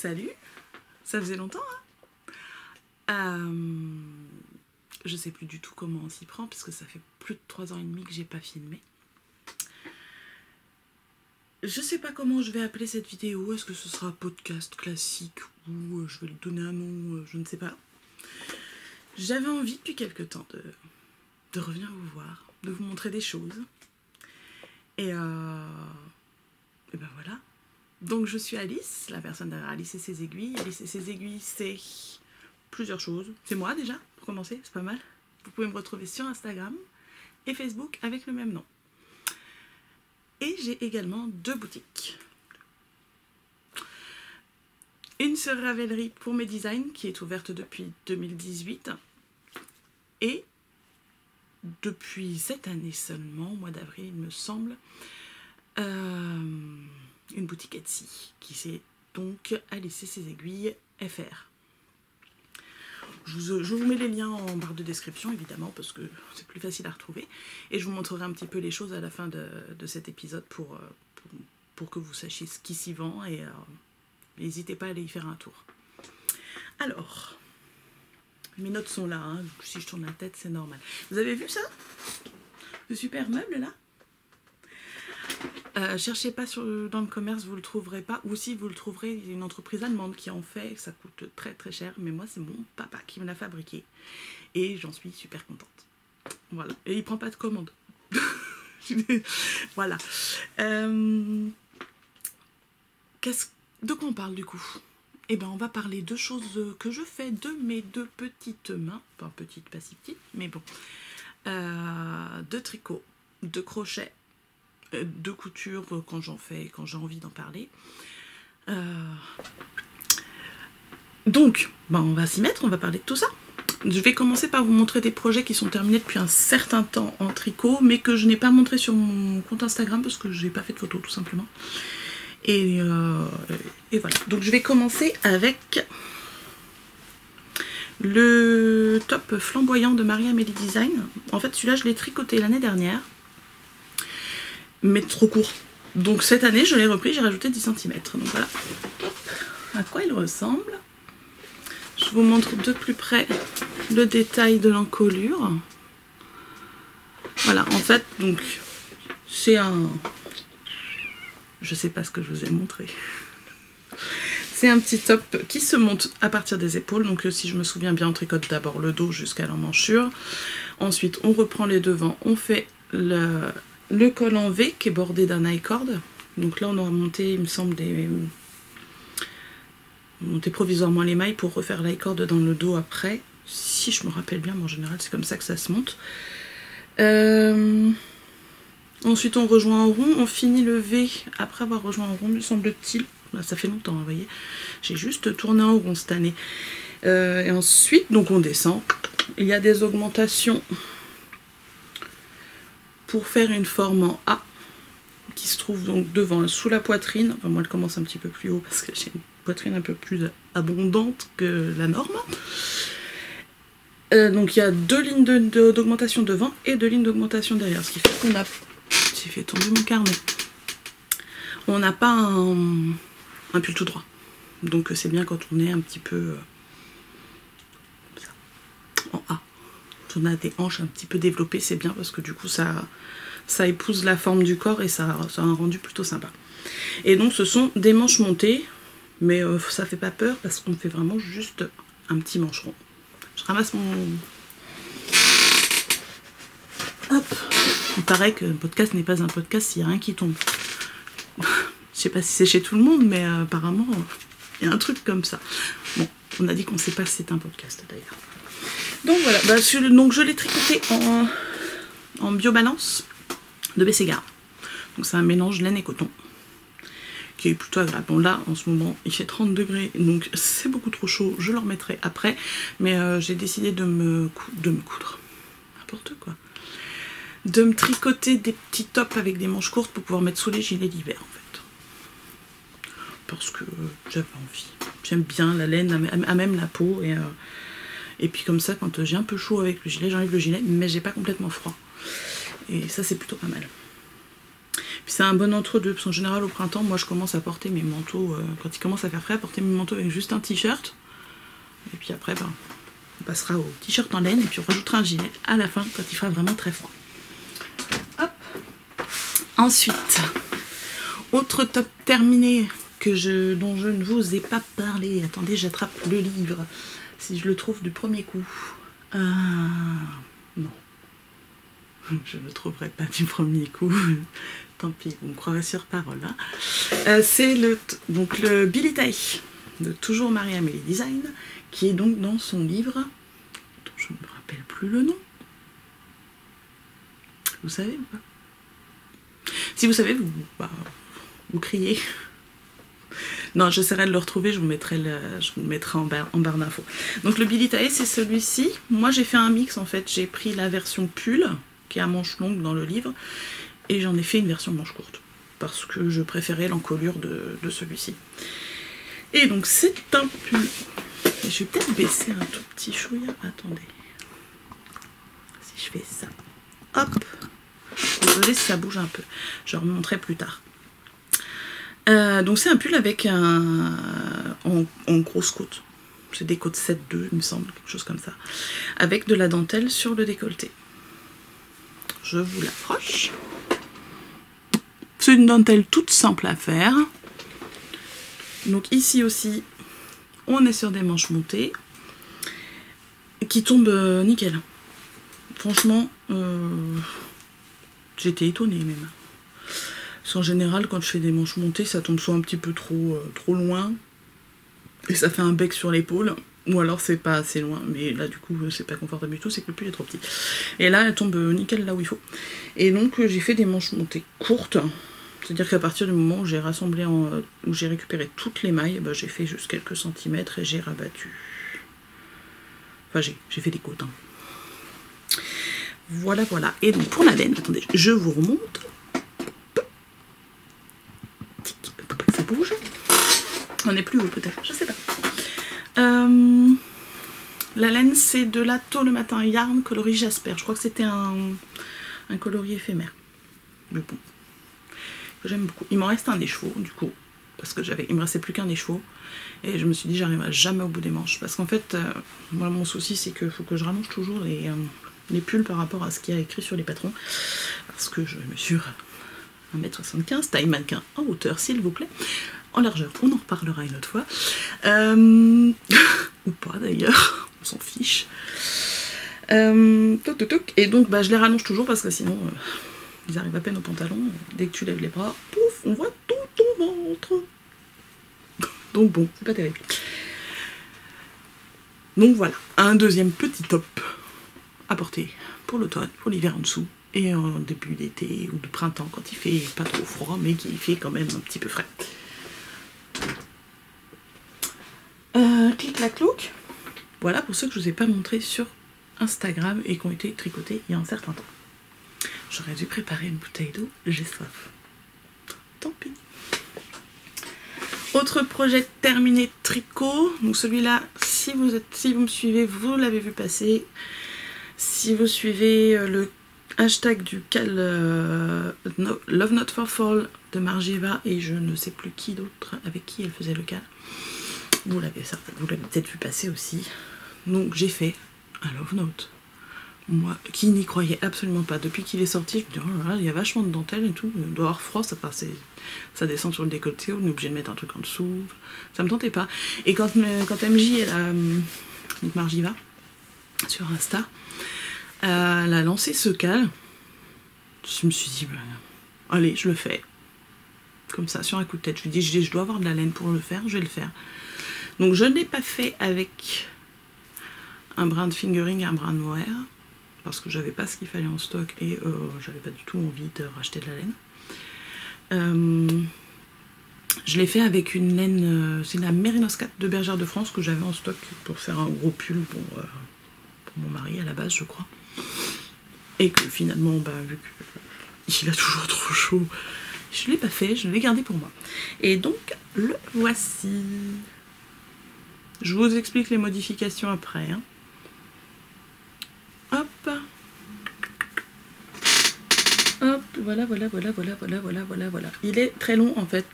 Salut, ça faisait longtemps, hein. Je sais plus du tout comment on s'y prend, puisque ça fait plus de 3 ans et demi que j'ai pas filmé. Je sais pas comment je vais appeler cette vidéo, est-ce que ce sera podcast classique ou je vais lui donner un nom, je ne sais pas. J'avais envie depuis quelque temps de revenir vous voir, de vous montrer des choses. Et ben voilà. Donc je suis Alice, la personne derrière Alice et ses aiguilles. Alice et ses aiguilles, c'est plusieurs choses. C'est moi déjà, pour commencer, c'est pas mal. Vous pouvez me retrouver sur Instagram et Facebook avec le même nom. Et j'ai également 2 boutiques. Une sur Ravelry pour mes designs, qui est ouverte depuis 2018. Et depuis cette année seulement, au mois d'avril il me semble, une boutique Etsy, qui c'est donc Alice et ses aiguilles FR. Je vous mets les liens en barre de description, évidemment, parce que c'est plus facile à retrouver. Et je vous montrerai un petit peu les choses à la fin de cet épisode pour que vous sachiez ce qui s'y vend. Et n'hésitez pas à aller y faire un tour. Alors, mes notes sont là, hein. Si je tourne la tête, c'est normal. Vous avez vu ça? Ce super meuble, là? Cherchez pas dans le commerce, vous le trouverez pas. Ou si vous le trouverez, il y a une entreprise allemande qui en fait, ça coûte très très cher. Mais moi, c'est mon papa qui me l'a fabriqué. Et j'en suis super contente. Voilà. Et il prend pas de commande. Voilà. De quoi on parle du coup? Eh ben, on va parler de choses que je fais de mes 2 petites mains. Enfin, petites, pas si petites, mais bon. De tricot, de crochet, de couture quand j'en fais, quand j'ai envie d'en parler. Donc, ben on va s'y mettre, on va parler de tout ça. Je vais commencer par vous montrer des projets qui sont terminés depuis un certain temps en tricot, mais que je n'ai pas montré sur mon compte Instagram parce que je n'ai pas fait de photo tout simplement. Et voilà. Donc je vais commencer avec le top flamboyant de Marie-Amélie Design. En fait, celui-là, je l'ai tricoté l'année dernière, mais trop court. Donc cette année, je l'ai repris, j'ai rajouté 10 cm. Donc voilà à quoi il ressemble. Je vous montre de plus près le détail de l'encolure. Voilà, en fait, donc c'est un... Je sais pas ce que je vous ai montré. C'est un petit top qui se monte à partir des épaules. Donc si je me souviens bien, on tricote d'abord le dos jusqu'à l'emmanchure. Ensuite, on reprend les devants, on fait le col en V qui est bordé d'un I-cord. Donc là, on aura monté, il me semble, monter provisoirement les mailles pour refaire l'I-cord dans le dos après. Si je me rappelle bien, mais en général, c'est comme ça que ça se monte. Ensuite, on rejoint en rond. On finit le V après avoir rejoint en rond, me semble-t-il. Là, ça fait longtemps, vous voyez. J'ai juste tourné en rond cette année. Et ensuite, donc on descend. Il y a des augmentations pour faire une forme en A qui se trouve donc devant, sous la poitrine. Enfin, moi, elle commence un petit peu plus haut parce que j'ai une poitrine un peu plus abondante que la norme. Donc, il y a 2 lignes d'augmentation devant et 2 lignes d'augmentation derrière. Ce qui fait qu'on a... J'ai fait tomber mon carnet. On n'a pas un pull tout droit. Donc, c'est bien quand on est un petit peu comme ça, en A. On a des hanches un petit peu développées, c'est bien parce que du coup ça épouse la forme du corps et ça a un rendu plutôt sympa. Et donc ce sont des manches montées, mais ça fait pas peur parce qu'on fait vraiment juste un petit mancheron. Je ramasse mon... Hop. Il paraît que le podcast n'est pas un podcast s'il n'y a rien qui tombe. Je sais pas si c'est chez tout le monde, mais apparemment il y a un truc comme ça. Bon, on a dit qu'on ne sait pas si c'est un podcast d'ailleurs. Donc voilà, donc je l'ai tricoté en biobalance de Bességar. Donc c'est un mélange laine et coton qui est plutôt agréable. Bon là en ce moment il fait 30 degrés donc c'est beaucoup trop chaud, je le remettrai après. Mais j'ai décidé de me coudre, n'importe quoi. De me tricoter des petits tops avec des manches courtes pour pouvoir mettre sous les gilets d'hiver en fait. Parce que j'avais envie. J'aime bien la laine à même la peau et puis comme ça, quand j'ai un peu chaud avec le gilet, j'enlève le gilet, mais j'ai pas complètement froid. Et ça, c'est plutôt pas mal. Puis c'est un bon entre-deux, parce qu'en général au printemps, moi je commence à porter mes manteaux, quand il commence à faire frais, à porter mes manteaux avec juste un t-shirt. Et puis après, ben, on passera au t-shirt en laine et puis on rajoutera un gilet à la fin quand il fera vraiment très froid. Hop. Ensuite, autre top terminé dont je ne vous ai pas parlé. Attendez, j'attrape le livre. Si je le trouve du premier coup. Non. Je ne le trouverai pas du premier coup. Tant pis, vous me croirez sur parole. Hein. C'est le Billy Tay de Toujours Marie-Amélie Design, qui est donc dans son livre, dont je ne me rappelle plus le nom. Vous savez ou pas? Si vous savez, vous criez. Non, j'essaierai de le retrouver, je vous mettrai en barre d'infos. Donc le Billy Tay, c'est celui-ci. Moi, j'ai fait un mix, en fait. J'ai pris la version pull, qui est à manches longues dans le livre, et j'en ai fait une version manche courte, parce que je préférais l'encolure de celui-ci. Et donc, c'est un pull. Et je vais peut-être baisser un tout petit chouïa. Attendez. Si je fais ça. Hop. Désolée si ça bouge un peu. Je remonterai plus tard. Donc c'est un pull avec en grosse côte. C'est des côtes 7-2, il me semble, quelque chose comme ça. Avec de la dentelle sur le décolleté. Je vous l'approche. C'est une dentelle toute simple à faire. Donc ici aussi, on est sur des manches montées qui tombent nickel. Franchement, j'étais étonnée même. Parce qu'en général, quand je fais des manches montées, ça tombe soit un petit peu trop loin, et ça fait un bec sur l'épaule, ou alors c'est pas assez loin. Mais là, du coup, c'est pas confortable du tout, c'est que le pull est trop petit. Et là, elle tombe nickel là où il faut. Et donc, j'ai fait des manches montées courtes. C'est-à-dire qu'à partir du moment où j'ai rassemblé, où j'ai récupéré toutes les mailles, bah, j'ai fait juste quelques centimètres et j'ai rabattu. Enfin, j'ai fait des côtes. Hein. Voilà, voilà. Et donc, pour la laine, attendez, je vous remonte. Ça bouge. On est plus haut peut-être, je sais pas. La laine, c'est de la Tôt le matin yarn coloris Jasper. Je crois que c'était un coloris éphémère. Mais bon, j'aime beaucoup. Il m'en reste un écheveau du coup, parce que il me restait plus qu'un écheveau. Et je me suis dit, j'arriverai jamais au bout des manches. Parce qu'en fait, moi, mon souci, c'est qu'il faut que je rallonge toujours les pulls par rapport à ce qu'il y a écrit sur les patrons. Parce que je mesure 1m75, taille mannequin en hauteur, s'il vous plaît. En largeur, on en reparlera une autre fois. Ou pas d'ailleurs, on s'en fiche. Et donc, bah, je les rallonge toujours parce que sinon, ils arrivent à peine au pantalon. Dès que tu lèves les bras, pouf, on voit tout ton ventre. Donc bon, c'est pas terrible. Donc voilà, un deuxième petit top à porter pour l'automne, pour l'hiver en dessous, et en début d'été ou de printemps quand il fait pas trop froid, mais qu'il fait quand même un petit peu frais. Clic-clac-clouc. Voilà pour ceux que je ne vous ai pas montré sur Instagram et qui ont été tricotés il y a un certain temps. J'aurais dû préparer une bouteille d'eau, j'ai soif. Tant pis. Autre projet terminé tricot. Donc celui-là, si vous me suivez, vous l'avez vu passer. Si vous suivez le hashtag du cal Love Not for Fall de Margieva et je ne sais plus qui d'autre avec qui elle faisait le cal, vous l'avez peut-être vu passer aussi. Donc j'ai fait un Love Note. Moi qui n'y croyais absolument pas, depuis qu'il est sorti, je me dis oh là là, il y a vachement de dentelle et tout, il doit avoir froid, ça descend sur le décolleté, on est obligé de mettre un truc en dessous, ça me tentait pas. Et quand MJ donc Margieva sur Insta, elle a lancé ce cal, je me suis dit bah, allez, je le fais comme ça sur un coup de tête. Je lui dis je dois avoir de la laine pour le faire, je vais le faire. Donc je ne l'ai pas fait avec un brin de fingering et un brin de mohair parce que j'avais pas ce qu'il fallait en stock et j'avais pas du tout envie de racheter de la laine. Je l'ai fait avec une laine, c'est la Mérinos 4 de Bergère de France que j'avais en stock pour faire un gros pull pour mon mari à la base je crois. Et que finalement, bah, vu qu'il a toujours trop chaud, je ne l'ai pas fait, je l'ai gardé pour moi. Et donc, le voici. Je vous explique les modifications après. Hein. Hop. Hop Voilà. Il est très long en fait.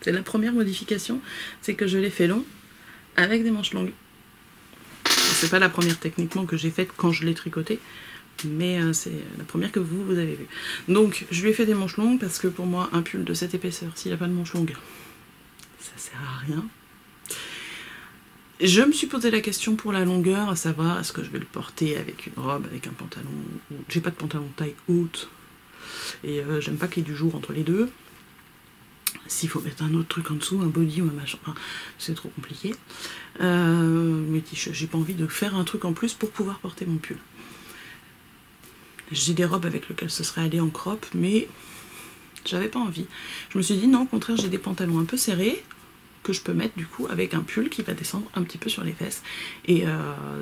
C'est la première modification, c'est que je l'ai fait long avec des manches longues. C'est pas la première techniquement que j'ai faite quand je l'ai tricoté, mais c'est la première que vous avez vue. Donc je lui ai fait des manches longues parce que pour moi un pull de cette épaisseur, s'il n'a pas de manches longues, ça sert à rien. Je me suis posé la question pour la longueur, à savoir est-ce que je vais le porter avec une robe, avec un pantalon. J'ai pas de pantalon taille haute et j'aime pas qu'il y ait du jour entre les deux. S'il faut mettre un autre truc en dessous, un body ou un machin, enfin, c'est trop compliqué. Mais j'ai pas envie de faire un truc en plus pour pouvoir porter mon pull. J'ai des robes avec lesquelles ce serait allé en crop, mais j'avais pas envie. Je me suis dit non, au contraire, j'ai des pantalons un peu serrés que je peux mettre du coup avec un pull qui va descendre un petit peu sur les fesses. Et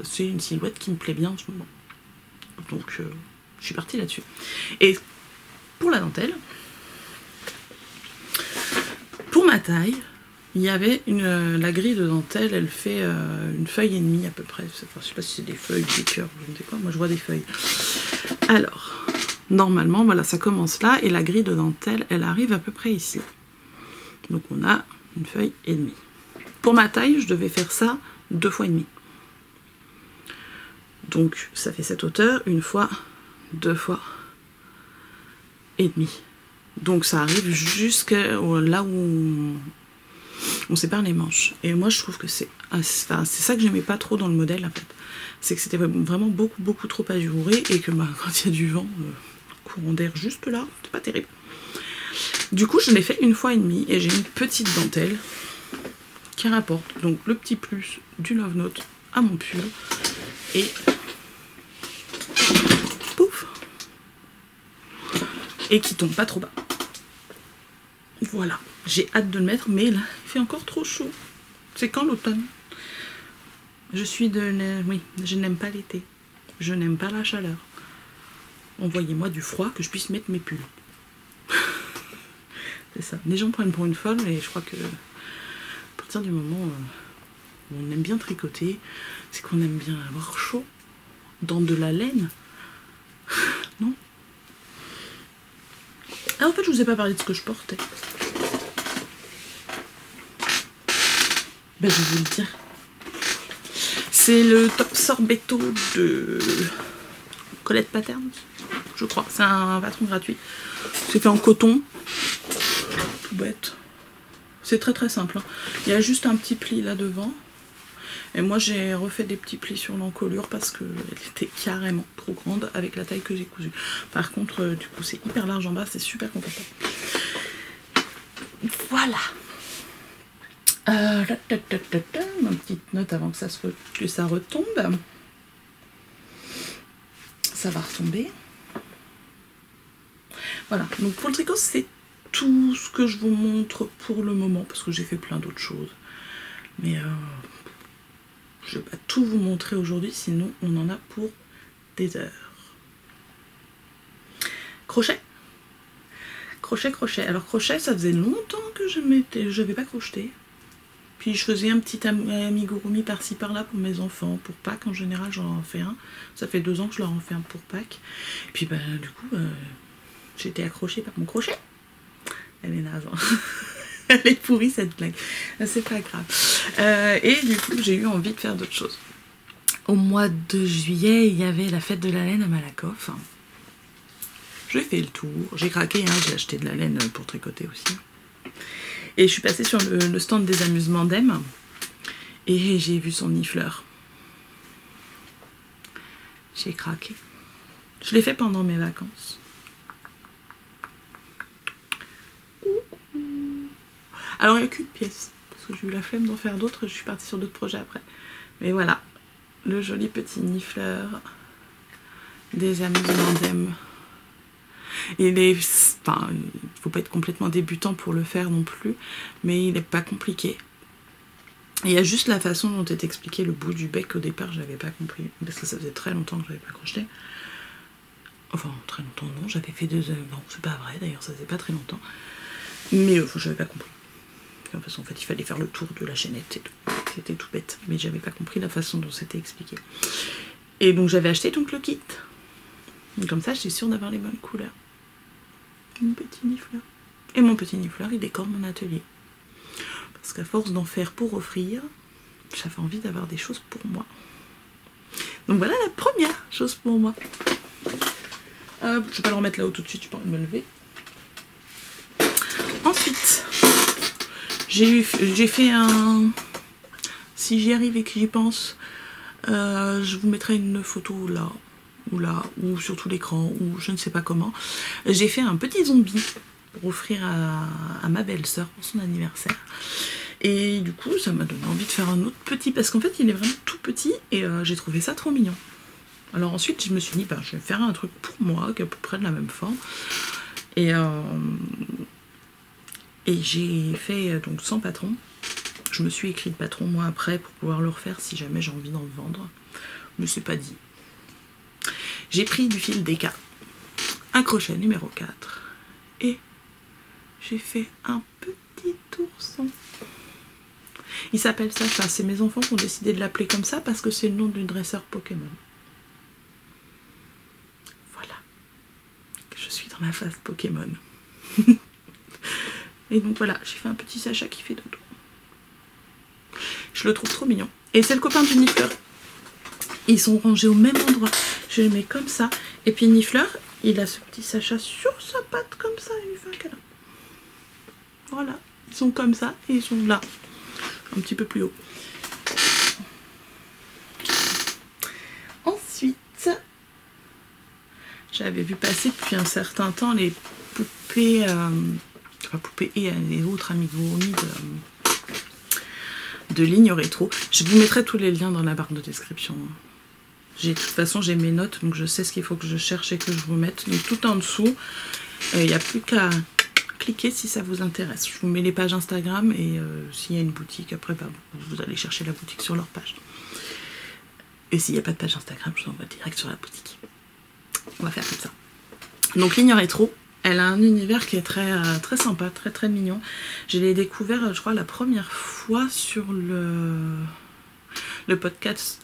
c'est une silhouette qui me plaît bien en ce moment. Donc je suis partie là-dessus. Et pour la dentelle, pour ma taille, il y avait la grille de dentelle, elle fait une feuille et demie à peu près. Enfin, je sais pas si c'est des feuilles, des cœurs, je ne sais quoi, moi je vois des feuilles. Alors, normalement, voilà, ça commence là, et la grille de dentelle, elle arrive à peu près ici. Donc on a une feuille et demie. Pour ma taille, je devais faire ça 2 fois et demi. Donc ça fait cette hauteur, 1 fois, 2 fois et demi. Donc ça arrive jusqu'à là où on sépare les manches. Et moi je trouve que c'est ça que j'aimais pas trop dans le modèle en fait. C'est que c'était vraiment beaucoup trop ajouré et que quand il y a du vent, courant d'air juste là, c'est pas terrible. Du coup je l'ai fait 1 fois et demi et j'ai une petite dentelle qui rapporte donc le petit plus du Love Note à mon pull et pouf, et qui tombe pas trop bas. Voilà, j'ai hâte de le mettre, mais là, il fait encore trop chaud. C'est quand l'automne? Oui, je n'aime pas l'été. Je n'aime pas la chaleur. Envoyez-moi du froid que je puisse mettre mes pulls. C'est ça. Les gens prennent pour une folle, et je crois que à partir du moment où on aime bien tricoter, c'est qu'on aime bien avoir chaud dans de la laine. Non? Ah, en fait, je vous ai pas parlé de ce que je portais. Ben, je vais vous le dire. C'est le top sorbetto de Colette Patterns, je crois. C'est un patron gratuit. C'est fait en coton. Tout bête. C'est très simple. Hein. Il y a juste un petit pli là devant. Et moi j'ai refait des petits plis sur l'encolure parce qu'elle était carrément trop grande avec la taille que j'ai cousue. Par contre, du coup c'est hyper large en bas, c'est super confortable. Voilà. Ma petite note avant que ça retombe. Ça va retomber. Voilà, donc pour le tricot c'est tout ce que je vous montre pour le moment parce que j'ai fait plein d'autres choses. Mais je vais pas tout vous montrer aujourd'hui, sinon on en a pour des heures. Crochet. Crochet. Alors crochet, ça faisait longtemps que je n'avais pas crocheté. Puis je faisais un petit amigurumi par-ci par-là pour mes enfants. Pour Pâques, en général, j'en en fais un. Ça fait 2 ans que je leur en fais un pour Pâques. Et puis bah, du coup, j'ai été accrochée par mon crochet. Elle est naze. Hein. Elle est pourrie cette blague. C'est pas grave. Et du coup, j'ai eu envie de faire d'autres choses. Au mois de juillet, il y avait la fête de la laine à Malakoff. J'ai fait le tour. J'ai craqué, hein. J'ai acheté de la laine pour tricoter aussi. Et je suis passée sur le stand des amusements d'Em. Et j'ai vu son nifleur. J'ai craqué. Je l'ai fait pendant mes vacances. Alors il n'y a qu'une pièce, parce que j'ai eu la flemme d'en faire d'autres, je suis partie sur d'autres projets après. Mais voilà, le joli petit nifleur des amusements d'Em. Il ne faut pas être complètement débutant pour le faire non plus, mais il n'est pas compliqué. Il y a juste la façon dont est expliqué le bout du bec. Au départ, je n'avais pas compris, parce que ça faisait très longtemps que je n'avais pas crocheté. Enfin, très longtemps non, j'avais fait 2 heures. Non, c'est pas vrai, d'ailleurs, ça faisait pas très longtemps. Mais je n'avais pas compris. En fait, il fallait faire le tour de la chaînette et tout. C'était tout bête, mais j'avais pas compris la façon dont c'était expliqué. Et donc j'avais acheté donc le kit. Comme ça, j'étais sûre d'avoir les bonnes couleurs. mon petit Nifleur. Et mon petit Nifleur, il décore mon atelier. Parce qu'à force d'en faire pour offrir, j'avais envie d'avoir des choses pour moi. Donc voilà la première chose pour moi. Je vais pas le remettre là-haut tout de suite, tu peux me lever. Ensuite, j'ai fait un... Si j'y arrive et que j'y pense, je vous mettrai une photo là, ou sur tout l'écran, ou je ne sais pas comment. J'ai fait un petit zombie pour offrir à ma belle-sœur pour son anniversaire. Et du coup, ça m'a donné envie de faire un autre petit, parce qu'en fait, il est vraiment tout petit, et j'ai trouvé ça trop mignon. Alors ensuite, je me suis dit, bah, je vais faire un truc pour moi, qui est à peu près de la même forme. Et j'ai fait donc sans patron. Je me suis écrit le patron moi après pour pouvoir le refaire si jamais j'ai envie d'en vendre. Mais c'est pas dit. J'ai pris du fil DK, un crochet numéro 4 et j'ai fait un petit ourson. Il s'appelle Sacha, c'est mes enfants qui ont décidé de l'appeler comme ça parce que c'est le nom du dresseur Pokémon. Voilà. Je suis dans la phase Pokémon. Et donc voilà, j'ai fait un petit Sacha qui fait dodo. Je le trouve trop mignon. Et c'est le copain du Nifleur. Ils sont rangés au même endroit. Je les mets comme ça. Et puis Nifleur, il a ce petit Sacha sur sa patte comme ça. Il lui fait un câlin. Voilà. Ils sont comme ça et ils sont là. Un petit peu plus haut. Ensuite, j'avais vu passer depuis un certain temps les poupées... enfin, poupées et les autres amigurumi de ligne rétro. Je vous mettrai tous les liens dans la barre de description. De toute façon, j'ai mes notes, donc je sais ce qu'il faut que je cherche et que je vous mette. Donc tout en dessous, il n'y a plus qu'à cliquer si ça vous intéresse. Je vous mets les pages Instagram et s'il y a une boutique, après bah, vous allez chercher la boutique sur leur page. Et s'il n'y a pas de page Instagram, je vous envoie direct sur la boutique. On va faire comme ça. Donc ligne rétro. Elle a un univers qui est très sympa, très mignon. Je l'ai découvert, je crois, la première fois sur le podcast...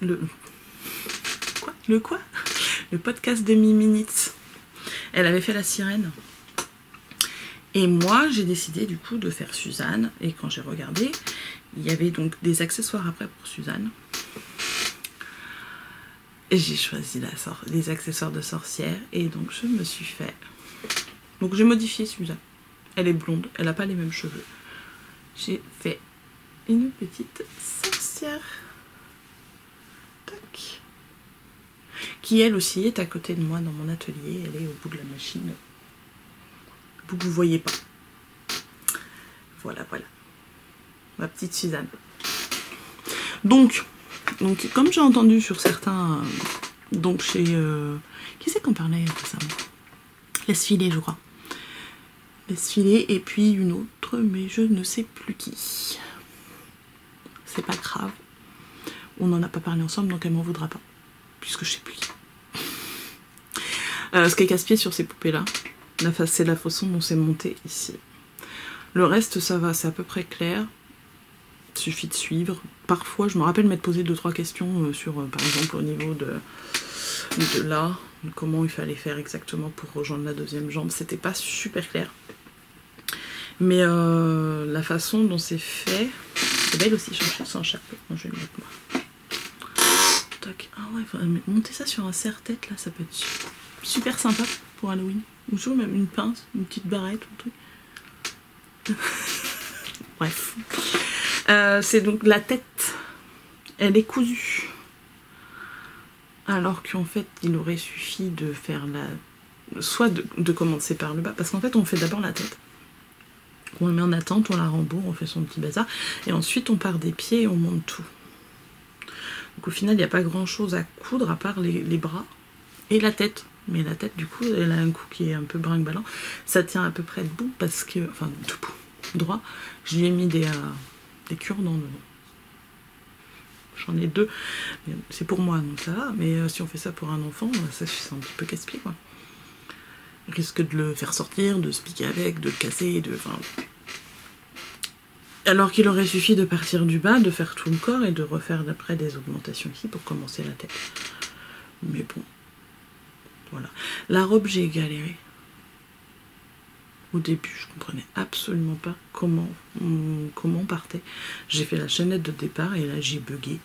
Le podcast de Miminitz. Elle avait fait la sirène. Et moi, j'ai décidé du coup de faire Suzanne. Et quand j'ai regardé, il y avait donc des accessoires après pour Suzanne. Et j'ai choisi les accessoires de sorcière. Et donc, je me suis fait... Donc j'ai modifié Suzanne. Elle est blonde, elle n'a pas les mêmes cheveux. J'ai fait une petite sorcière. Tac. Qui elle aussi est à côté de moi dans mon atelier. Elle est au bout de la machine. Vous ne voyez pas. Voilà. Ma petite Suzanne. Donc comme j'ai entendu sur certains... donc chez... qui c'est qu'on parlait récemment? Laisse filer, je crois. Laisse filer, et puis une autre, mais je ne sais plus qui. C'est pas grave. On n'en a pas parlé ensemble, donc elle m'en voudra pas. Puisque je sais plus qui. Ce qui est casse-pied sur ces poupées-là, c'est la façon dont c'est monté ici. Le reste, ça va, c'est à peu près clair. Il suffit de suivre. Parfois, je me rappelle m'être posé 2-3 questions sur, par exemple, au niveau de là, comment il fallait faire exactement pour rejoindre la deuxième jambe. C'était pas super clair. Mais la façon dont c'est fait, c'est belle aussi, sans chapeau. Moi, je vais le mettre moi. Tac. Ah ouais, il faudrait monter ça sur un serre-tête, là, ça peut être super sympa pour Halloween. Ou sur même une pince, une petite barrette, un truc. Bref. C'est donc la tête. Elle est cousue. Alors qu'en fait, il aurait suffi de faire soit de commencer par le bas, parce qu'en fait, on fait d'abord la tête. On la met en attente, on la rembourre, on fait son petit bazar, et ensuite on part des pieds et on monte tout. Donc au final, il n'y a pas grand chose à coudre à part les bras et la tête. Mais la tête, du coup, elle a un coup qui est un peu brinque-ballant. Ça tient à peu près debout parce que, enfin, debout, droit. Je lui ai mis des cure-dents dedans. J'en ai 2. C'est pour moi, donc ça va. Mais si on fait ça pour un enfant, ça c'est un petit peu casse-pied, quoi. Il risque de le faire sortir, de se piquer avec, de le casser, enfin... Alors qu'il aurait suffi de partir du bas, de faire tout le corps et de refaire d'après des augmentations ici pour commencer la tête. Mais bon, voilà. La robe, j'ai galéré. Au début, je comprenais absolument pas comment on partait. J'ai fait la chaînette de départ et là j'ai bugué.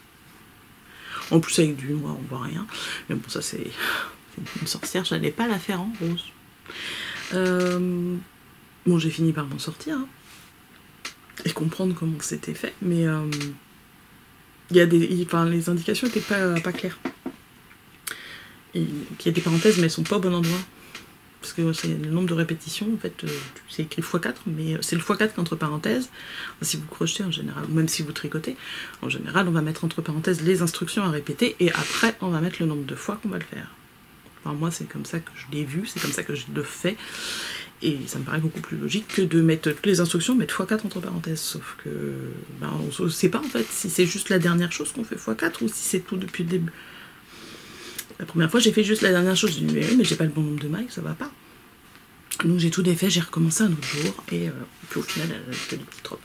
En plus avec du noir, on voit rien. Mais bon, ça c'est une sorcière, j'allais pas la faire en rose. Bon, j'ai fini par m'en sortir hein, et comprendre comment c'était fait, mais il y a les indications n'étaient pas claires. Il y a des parenthèses, mais elles sont pas au bon endroit. Parce que c'est le nombre de répétitions, en fait, c'est écrit x4, mais c'est le x4 qu'entre parenthèses. Si vous crochetez en général, ou même si vous tricotez, en général, on va mettre entre parenthèses les instructions à répéter, et après, on va mettre le nombre de fois qu'on va le faire. Enfin, moi, c'est comme ça que je l'ai vu, c'est comme ça que je le fais, et ça me paraît beaucoup plus logique que de mettre toutes les instructions, mettre x4 entre parenthèses, sauf que ben, on ne sait pas, en fait, si c'est juste la dernière chose qu'on fait x4, ou si c'est tout depuis le début. La première fois, j'ai fait juste la dernière chose. J'ai dit, mais oui, mais j'ai pas le bon nombre de mailles, ça va pas. Donc j'ai tout défait, j'ai recommencé un autre jour, et puis au final, elle a fait des petites robes.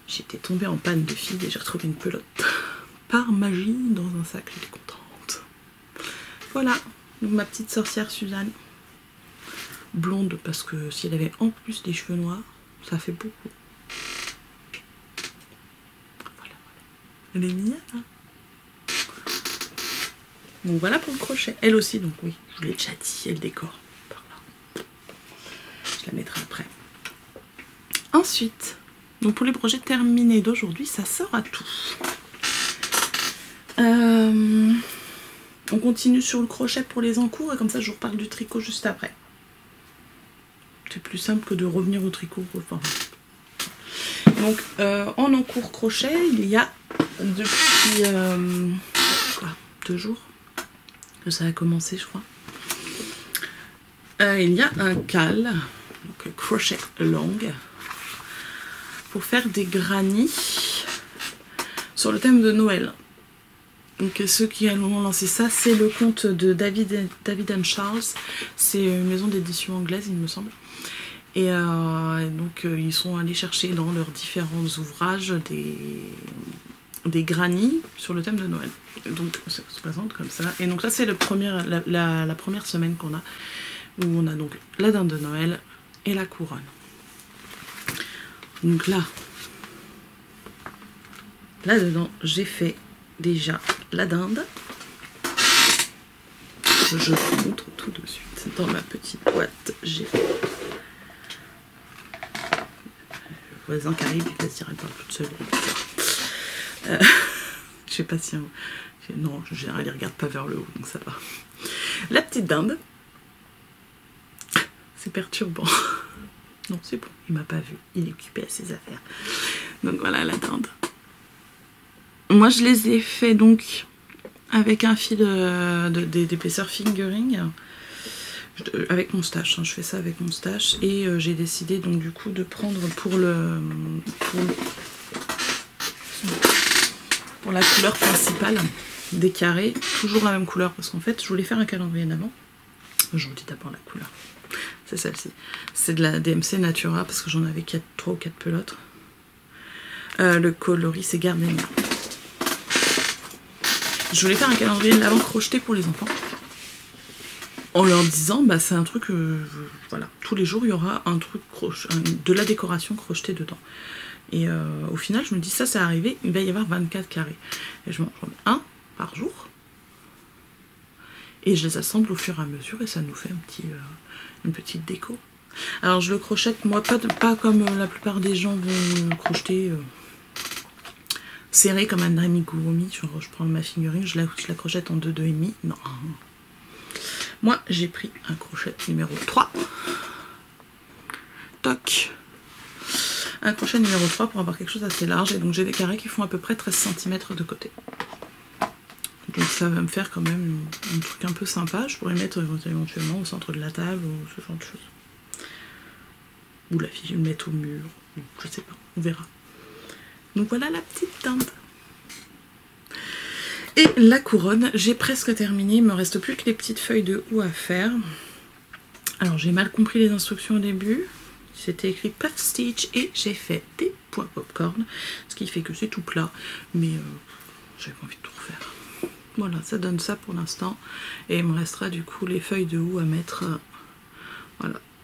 J'étais tombée en panne de fil et j'ai retrouvé une pelote. Par magie, dans un sac, j'étais contente. Voilà, donc ma petite sorcière Suzanne. Blonde, parce que si elle avait en plus des cheveux noirs, ça fait beaucoup. Voilà. Elle est mignonne, hein. Donc voilà pour le crochet. Elle aussi, donc oui, je vous l'ai déjà dit, elle décore par là. Je la mettrai après. Ensuite, donc pour les projets terminés d'aujourd'hui, ça sort à tout. On continue sur le crochet pour les encours et comme ça je vous reparle du tricot juste après. C'est plus simple que de revenir au tricot. Enfin, donc en encours crochet, il y a depuis 2 jours que ça a commencé, je crois. Il y a un cal, donc crochet long, pour faire des grannies sur le thème de Noël. Donc ceux qui ont lancé ça, c'est le compte de David and Charles. C'est une maison d'édition anglaise, il me semble. Et donc ils sont allés chercher dans leurs différents ouvrages des grannies sur le thème de Noël. Donc ça se présente comme ça. Et donc là c'est la première semaine qu'on a, où on a donc la dinde de Noël et la couronne. Donc là dedans j'ai fait déjà la dinde. Je vous montre tout de suite. Dans ma petite boîte, j'ai le voisin qui arrive, il va se dire elle parle toute seule. Je sais pas si... Non, en général, il regarde pas vers le haut, donc ça va. La petite dinde. C'est perturbant. Non, c'est bon, il m'a pas vu. Il est occupé à ses affaires. Donc voilà la dinde. Moi, je les ai fait donc avec un fil d'épaisseur fingering. Avec mon stache, hein, je fais ça avec mon stache. Et j'ai décidé donc du coup de prendre pour la couleur principale des carrés, toujours la même couleur, parce qu'en fait je voulais faire un calendrier d'avant. Je vous dis d'abord la couleur, c'est celle-ci, c'est de la DMC Natura parce que j'en avais 3 ou 4 pelotes. Le coloris c'est Gardenia. Je voulais faire un calendrier de l'avant crocheté pour les enfants, en leur disant bah c'est un truc voilà, tous les jours il y aura un truc de la décoration crochetée dedans. Et au final je me dis ça c'est arrivé, il va y avoir 24 carrés et je m'en prends un par jour et je les assemble au fur et à mesure et ça nous fait une petite déco. Alors je le crochette moi pas comme la plupart des gens vont le crocheter serré comme un amigurumi. Je prends ma fingering, je la crochette en 2, 2,5. Non, moi j'ai pris un crochet numéro 3. Toc, un crochet numéro 3 pour avoir quelque chose d'assez large. Et donc j'ai des carrés qui font à peu près 13 cm de côté. Donc ça va me faire quand même un truc un peu sympa. Je pourrais mettre éventuellement au centre de la table ou ce genre de choses. Ou la fille, je le mettre au mur. Je sais pas, on verra. Donc voilà la petite dinde. Et la couronne, j'ai presque terminé. Il me reste plus que les petites feuilles de houx à faire. Alors j'ai mal compris les instructions au début. C'était écrit puff stitch et j'ai fait des points popcorn. Ce qui fait que c'est tout plat. Mais j'avais pas envie de tout refaire. Voilà, ça donne ça pour l'instant. Et il me restera du coup les feuilles de houx à mettre. Voilà.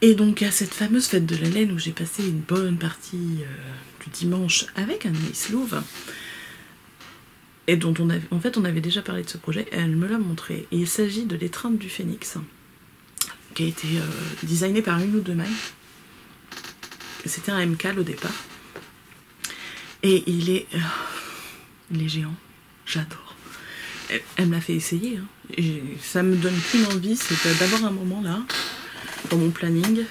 Et donc à cette fameuse fête de la laine où j'ai passé une bonne partie du dimanche avec Anaïs Louve, et dont on avait déjà parlé de ce projet, elle me l'a montré. Et il s'agit de l'étreinte du phénix, qui a été designé par Une ou Deux Mailles. C'était un MK au départ. Et il est géant, j'adore. Elle me l'a fait essayer, hein. Et ça me donne qu'une envie, c'est d'avoir un moment là, dans mon planning,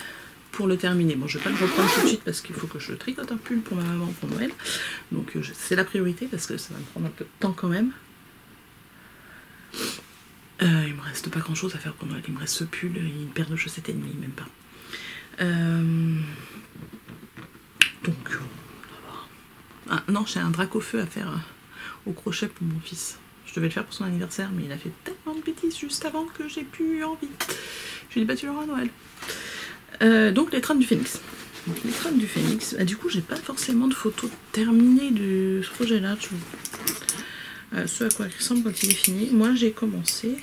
pour le terminer. Bon, je vais pas le reprendre tout de suite parce qu'il faut que je tricote un pull pour ma maman pour Noël. Donc c'est la priorité parce que ça va me prendre un peu de temps quand même. Il me reste pas grand chose à faire pour Noël. Il me reste ce pull et une paire de chaussettes et demie, même pas. Donc, ah non, j'ai un drac au feu à faire au crochet pour mon fils. Je devais le faire pour son anniversaire, mais il a fait tellement de bêtises juste avant que j'ai plus envie. Je lui ai dit, bah tu l'auras à Noël. Donc l'étreinte du phénix. Donc l'étreinte du phénix, bah, du coup j'ai pas forcément de photos terminées de ce projet là, ce à quoi il ressemble quand il est fini. Moi j'ai commencé,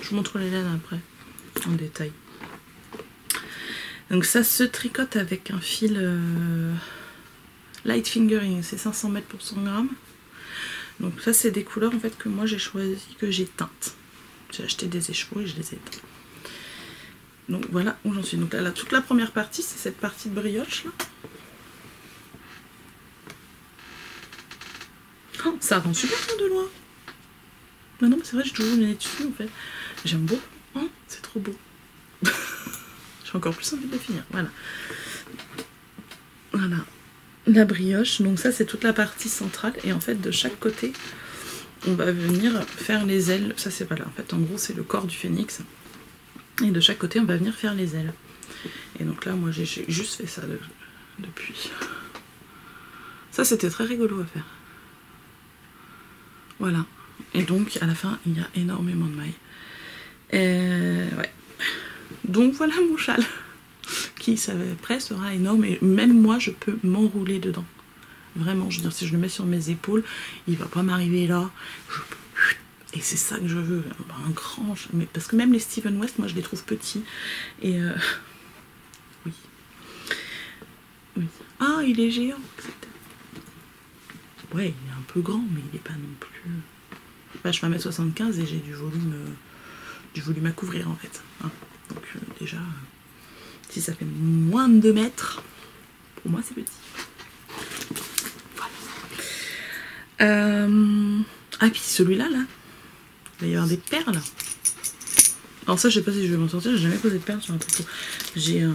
je vous montre les laines après, en détail. Donc ça se tricote avec un fil light fingering, c'est 500 mètres pour 100 grammes. Donc ça c'est des couleurs en fait que moi j'ai choisi, que j'ai teintes. J'ai acheté des écheveaux et je les ai teints. Donc voilà où j'en suis. Donc là, toute la première partie, c'est cette partie de brioche là. Oh, ça rend super bien de loin. Non, non, mais c'est vrai, j'ai toujours le nez dessus en fait. J'aime beaucoup. Oh, c'est trop beau. J'ai encore plus envie de le finir. Voilà. Voilà. La brioche. Donc ça, c'est toute la partie centrale. Et en fait, de chaque côté, on va venir faire les ailes. Ça, c'est pas là. En fait, en gros, c'est le corps du phénix. Et de chaque côté, on va venir faire les ailes. Et donc là, moi, j'ai juste fait ça depuis. Ça, c'était très rigolo à faire. Voilà. Et donc, à la fin, il y a énormément de mailles. Ouais. Donc, voilà mon châle. Qui, après, sera énorme. Et même moi, je peux m'enrouler dedans. Vraiment, je veux dire, si je le mets sur mes épaules, il va pas m'arriver là. Et c'est ça que je veux, un grand... Mais parce que même les Steven West, moi je les trouve petits. Et oui. Oui. Ah, il est géant. Ouais, il est un peu grand, mais il est pas non plus... Bah, je fais 1m75 et j'ai du volume à couvrir en fait. Hein. Donc déjà, si ça fait moins de 2 mètres, pour moi c'est petit. Voilà. Ah, puis celui-là, là. Il va y avoir des perles. Alors ça, je sais pas si je vais m'en sortir. J'ai jamais posé de perles sur un tricot. J'ai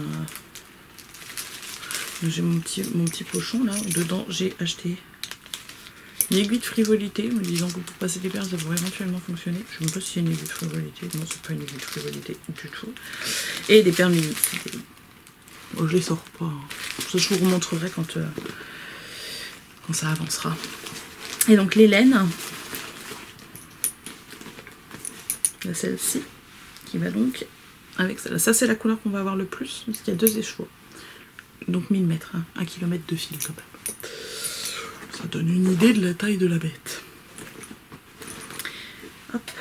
mon petit pochon là. Dedans, j'ai acheté une aiguille de frivolité, me disant que pour passer des perles, ça pourrait éventuellement fonctionner. Je ne sais pas si c'est une aiguille de frivolité. Non, c'est pas une aiguille de frivolité du tout. Et des perles mini. Bon, je les sors pas. Ça, je vous remontrerai quand ça avancera. Et donc les laines. Il y a celle-ci qui va donc avec celle-là. Ça, c'est la couleur qu'on va avoir le plus, parce qu'il y a 2 écheveaux. Donc 1000 mètres, hein, 1 km de fil quand même. Ça donne une idée de la taille de la bête. Hop.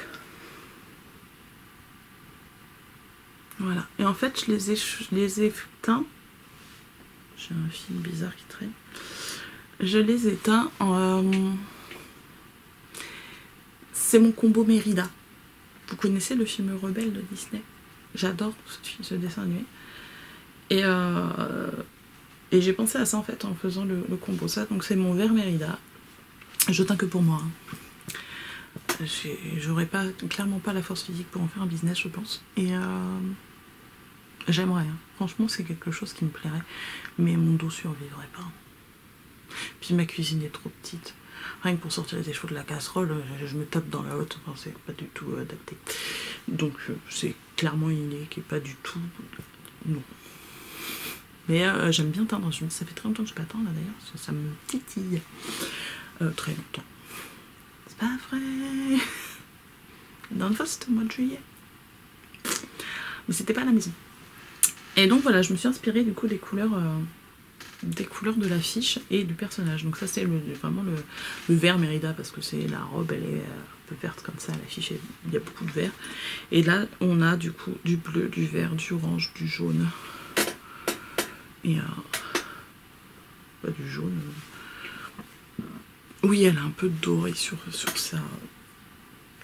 Voilà. Et en fait, je les ai teints. J'ai un fil bizarre qui traîne. Je les ai teints en... C'est mon combo Mérida. Vous connaissez le film Rebelle de Disney? J'adore ce dessin animé. Et j'ai pensé à ça en fait en faisant le combo. Ça, donc c'est mon vert Mérida. Je teins que pour moi. Hein. J'aurais clairement pas la force physique pour en faire un business, je pense. Et j'aimerais. Hein. Franchement, c'est quelque chose qui me plairait. Mais mon dos survivrait pas. Puis ma cuisine est trop petite. Rien que pour sortir les écheveaux de la casserole, je me tape dans la haute, enfin, c'est pas du tout adapté. Donc c'est clairement une idée qui est pas du tout... Non. Mais j'aime bien teindre, ça fait très longtemps que je ne pas teindre d'ailleurs, ça me titille. Très longtemps. C'est pas vrai. Dans le c'était au mois de juillet. Mais c'était pas à la maison. Et donc voilà, je me suis inspirée du coup des couleurs de l'affiche et du personnage. Donc ça c'est vraiment le vert Mérida, parce que c'est la robe, elle est un peu verte comme ça, l'affiche il y a beaucoup de vert. Et là on a du coup du bleu, du vert, du orange, du jaune, Et pas du jaune. Oui, elle a un peu de doré sur sa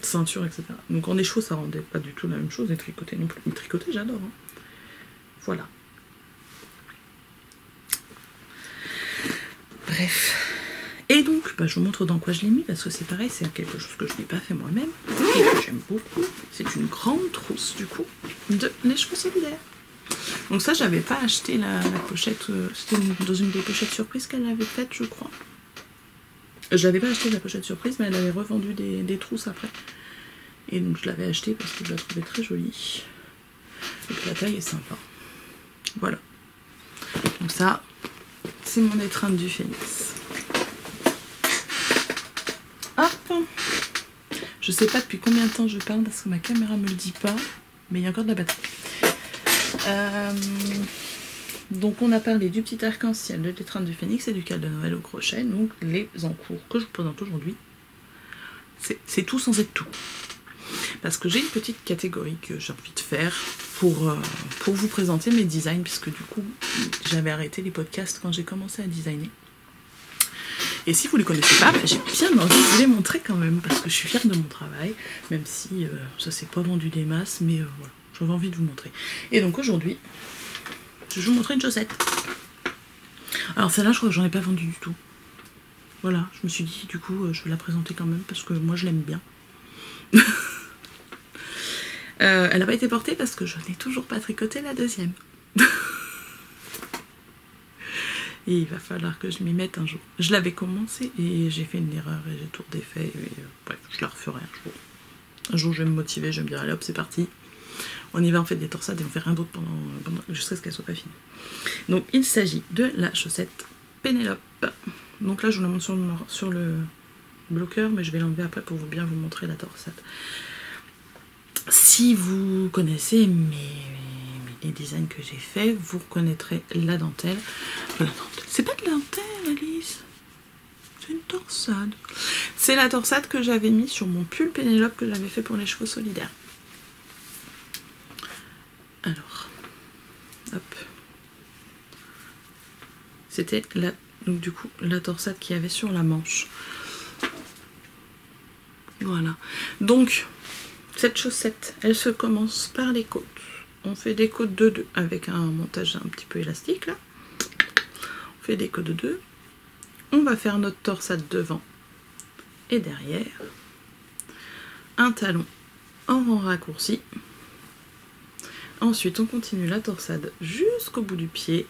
ceinture, etc. Donc en écheveau, ça rendait pas du tout la même chose, et tricoté non plus. Mais tricoté, j'adore. Hein. Voilà. Bref. Et donc, je vous montre dans quoi je l'ai mis, parce que c'est pareil, c'est quelque chose que je n'ai pas fait moi-même, et que j'aime beaucoup. C'est une grande trousse, du coup, de l'écheveau solidaire. Donc ça, j'avais pas acheté la pochette, c'était dans une des pochettes surprises qu'elle avait faites, je crois. Je l'avais pas acheté la pochette surprise, mais elle avait revendu des trousses après. Et donc je l'avais acheté parce que je la trouvais très jolie. Et que la taille est sympa. Voilà. Donc ça, c'est mon étreinte du phénix. Hop. Je sais pas depuis combien de temps je parle parce que ma caméra me le dit pas, mais il y a encore de la batterie. Donc on a parlé du petit arc-en-ciel, de l'étreinte du phénix et du cadre de Noël au crochet. Donc les encours que je vous présente aujourd'hui, c'est tout sans être tout. Parce que j'ai une petite catégorie que j'ai envie de faire pour vous présenter mes designs, puisque du coup j'avais arrêté les podcasts quand j'ai commencé à designer. Et si vous ne les connaissez pas, j'ai bien envie de vous les montrer quand même, parce que je suis fière de mon travail, même si ça s'est pas vendu des masses, mais voilà, j'avais envie de vous montrer. Et donc aujourd'hui, je vais vous montrer une chaussette. Alors celle-là, je crois que j'en ai pas vendu du tout. Voilà, je me suis dit, du coup, je vais la présenter quand même, parce que moi je l'aime bien. Elle n'a pas été portée parce que je n'ai toujours pas tricoté la deuxième. Et il va falloir que je m'y mette un jour. Je l'avais commencé et j'ai fait une erreur et j'ai tout défait. Bref, je la referai un jour. Un jour, je vais me motiver, je vais me dire, allez hop, c'est parti. On y va, on fait des torsades et on fait rien d'autre jusqu'à ce qu'elle soit pas finie. Donc, il s'agit de la chaussette Pénélope. Donc là, je vous la montre sur le bloqueur, mais je vais l'enlever après pour bien vous montrer la torsade. Si vous connaissez les designs que j'ai fait, vous reconnaîtrez la dentelle. C'est pas de la dentelle, Alice. C'est une torsade. C'est la torsade que j'avais mis sur mon pull Pénélope que j'avais fait pour les chevaux solidaires. Alors, hop. C'était donc du coup la torsade qu'il y avait sur la manche. Voilà. Donc, cette chaussette, elle se commence par les côtes. On fait des côtes de 2 avec un montage un petit peu élastique là. On fait des côtes de 2. On va faire notre torsade devant et derrière. Un talon en rang raccourci. Ensuite, on continue la torsade jusqu'au bout du pied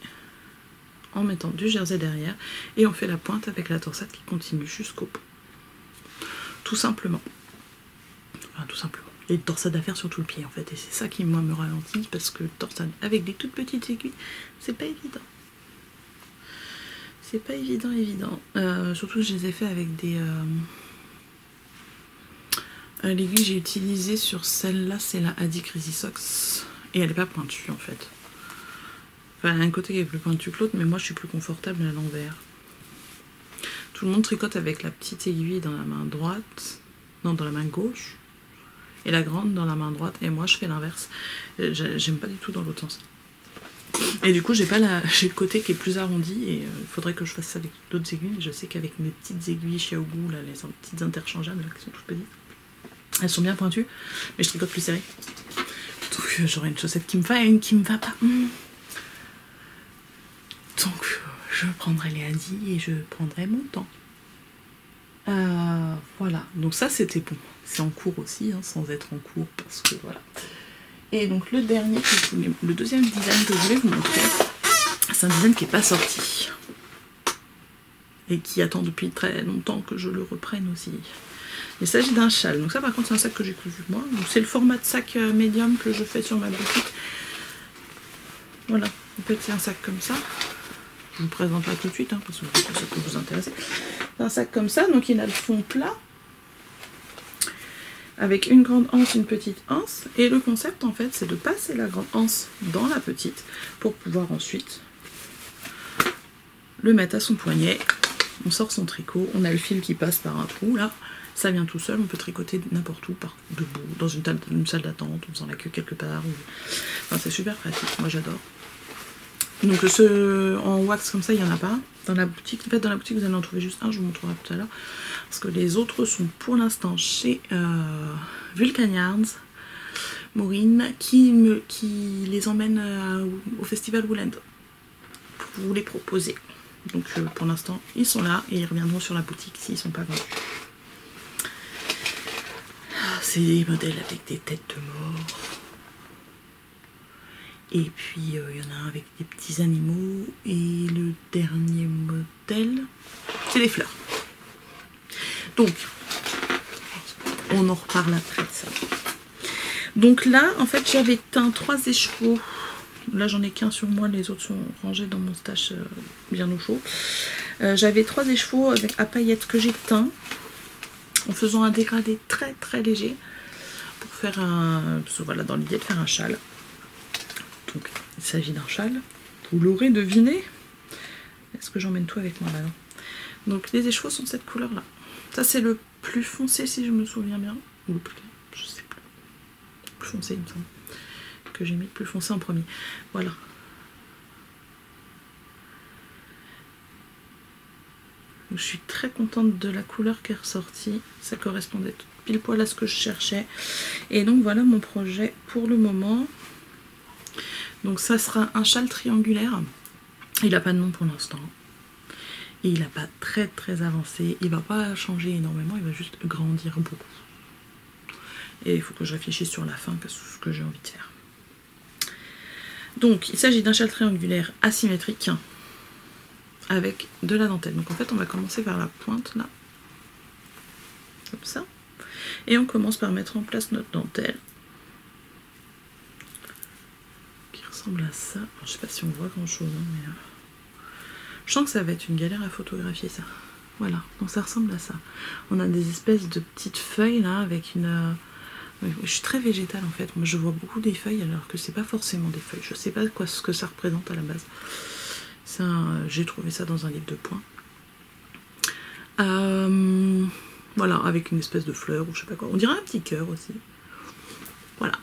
en mettant du jersey derrière. Et on fait la pointe avec la torsade qui continue jusqu'au bout. Tout simplement. Enfin, tout simplement. Il y a une torsade à faire sur tout le pied en fait, et c'est ça qui moi me ralentit, parce que torsade avec des toutes petites aiguilles, c'est pas évident. C'est pas évident. Surtout que je les ai fait avec des... l'aiguille que j'ai utilisée sur celle-là, c'est la Adi Crazy Socks, et elle est pas pointue en fait. Enfin, elle a un côté qui est plus pointu que l'autre, mais moi je suis plus confortable à l'envers. Tout le monde tricote avec la petite aiguille dans la main droite, non, dans la main gauche, et la grande dans la main droite, et moi je fais l'inverse. J'aime pas du tout dans l'autre sens. Et du coup j'ai le côté qui est plus arrondi, et il faudrait que je fasse ça avec d'autres aiguilles. Je sais qu'avec mes petites aiguilles Xiaogu, là, les petites interchangeables là, qui sont toutes petites, elles sont bien pointues, mais je tricote plus serré. Donc j'aurai une chaussette qui me va et une qui me va pas. Donc je prendrai les Adi et je prendrai mon temps. Voilà, donc ça c'était bon. C'est en cours aussi, hein, sans être en cours, parce que voilà. Et donc le deuxième design que je voulais vous montrer, c'est un design qui n'est pas sorti. Et qui attend depuis très longtemps que je le reprenne aussi. Il s'agit d'un châle. Donc ça par contre c'est un sac que j'ai cousu moi. C'est le format de sac médium que je fais sur ma boutique. Voilà, en fait c'est un sac comme ça. Je vous présente pas tout de suite, hein, parce que ça peut vous intéresser. C'est un sac comme ça, donc il a le fond plat, avec une grande anse, une petite anse. Et le concept en fait c'est de passer la grande anse dans la petite pour pouvoir ensuite le mettre à son poignet. On sort son tricot, on a le fil qui passe par un trou là, ça vient tout seul, on peut tricoter n'importe où, debout, dans une salle d'attente, en faisant la queue quelque part. Enfin, c'est super pratique, moi j'adore. Donc ceux en wax comme ça, il n'y en a pas. Dans la boutique, en fait, dans la boutique, vous allez en trouver juste un, je vous montrerai tout à l'heure. Parce que les autres sont pour l'instant chez Vulcan Yarns, Maureen, qui les emmène au festival Woolend pour vous les proposer. Donc pour l'instant, ils sont là et ils reviendront sur la boutique s'ils ne sont pas vendus. C'est des modèles avec des têtes de mort. Et puis il y en a un avec des petits animaux. Et le dernier modèle, c'est les fleurs. Donc, on en reparle après de ça. Donc là, en fait, j'avais teint 3 écheveaux. Là, j'en ai qu'un sur moi, les autres sont rangés dans mon stash bien au chaud. J'avais 3 écheveaux à paillettes que j'ai teint en faisant un dégradé très très léger pour faire un... Voilà, dans l'idée de faire un châle. Donc, il s'agit d'un châle. Vous l'aurez deviné. Est-ce que j'emmène tout avec moi là? Donc, les écheveaux sont de cette couleur-là. Ça, c'est le plus foncé, si je me souviens bien. Ou le plus... Je sais plus. Le plus foncé, il me semble. Que j'ai mis le plus foncé en premier. Voilà. Donc, je suis très contente de la couleur qui est ressortie. Ça correspondait pile poil à ce que je cherchais. Et donc, voilà mon projet pour le moment. Donc, ça sera un châle triangulaire. Il n'a pas de nom pour l'instant. Et il n'a pas très très avancé. Il va pas changer énormément. Il va juste grandir beaucoup. Et il faut que je réfléchisse sur la fin, ce que j'ai envie de faire. Donc, il s'agit d'un châle triangulaire asymétrique avec de la dentelle. Donc, en fait, on va commencer par la pointe, là. Comme ça. Et on commence par mettre en place notre dentelle. Qui ressemble à ça. Alors, je sais pas si on voit grand-chose, hein, mais... Je sens que ça va être une galère à photographier, ça. Voilà. Donc, ça ressemble à ça. On a des espèces de petites feuilles, là, avec une... Je suis très végétale en fait, moi je vois beaucoup des feuilles alors que c'est pas forcément des feuilles, je sais pas ce que ça représente à la base. J'ai trouvé ça dans un livre de points. Voilà, avec une espèce de fleur ou je sais pas quoi, on dirait un petit cœur aussi. Voilà,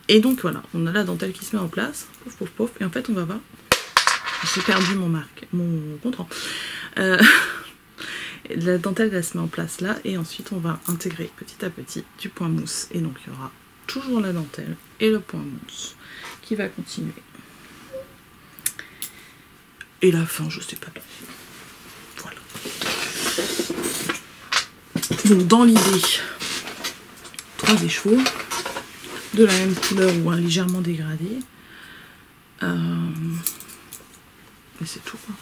et donc voilà, on a la dentelle qui se met en place, pouf pouf pouf, et en fait on va voir, j'ai perdu mon contrant. La dentelle elle se met en place là et ensuite on va intégrer petit à petit du point mousse et donc il y aura toujours la dentelle et le point mousse qui va continuer. Et la fin je sais pas trop. Voilà. Donc dans l'idée, 3 écheveaux de la même couleur ou légèrement dégradé. Et c'est tout quoi.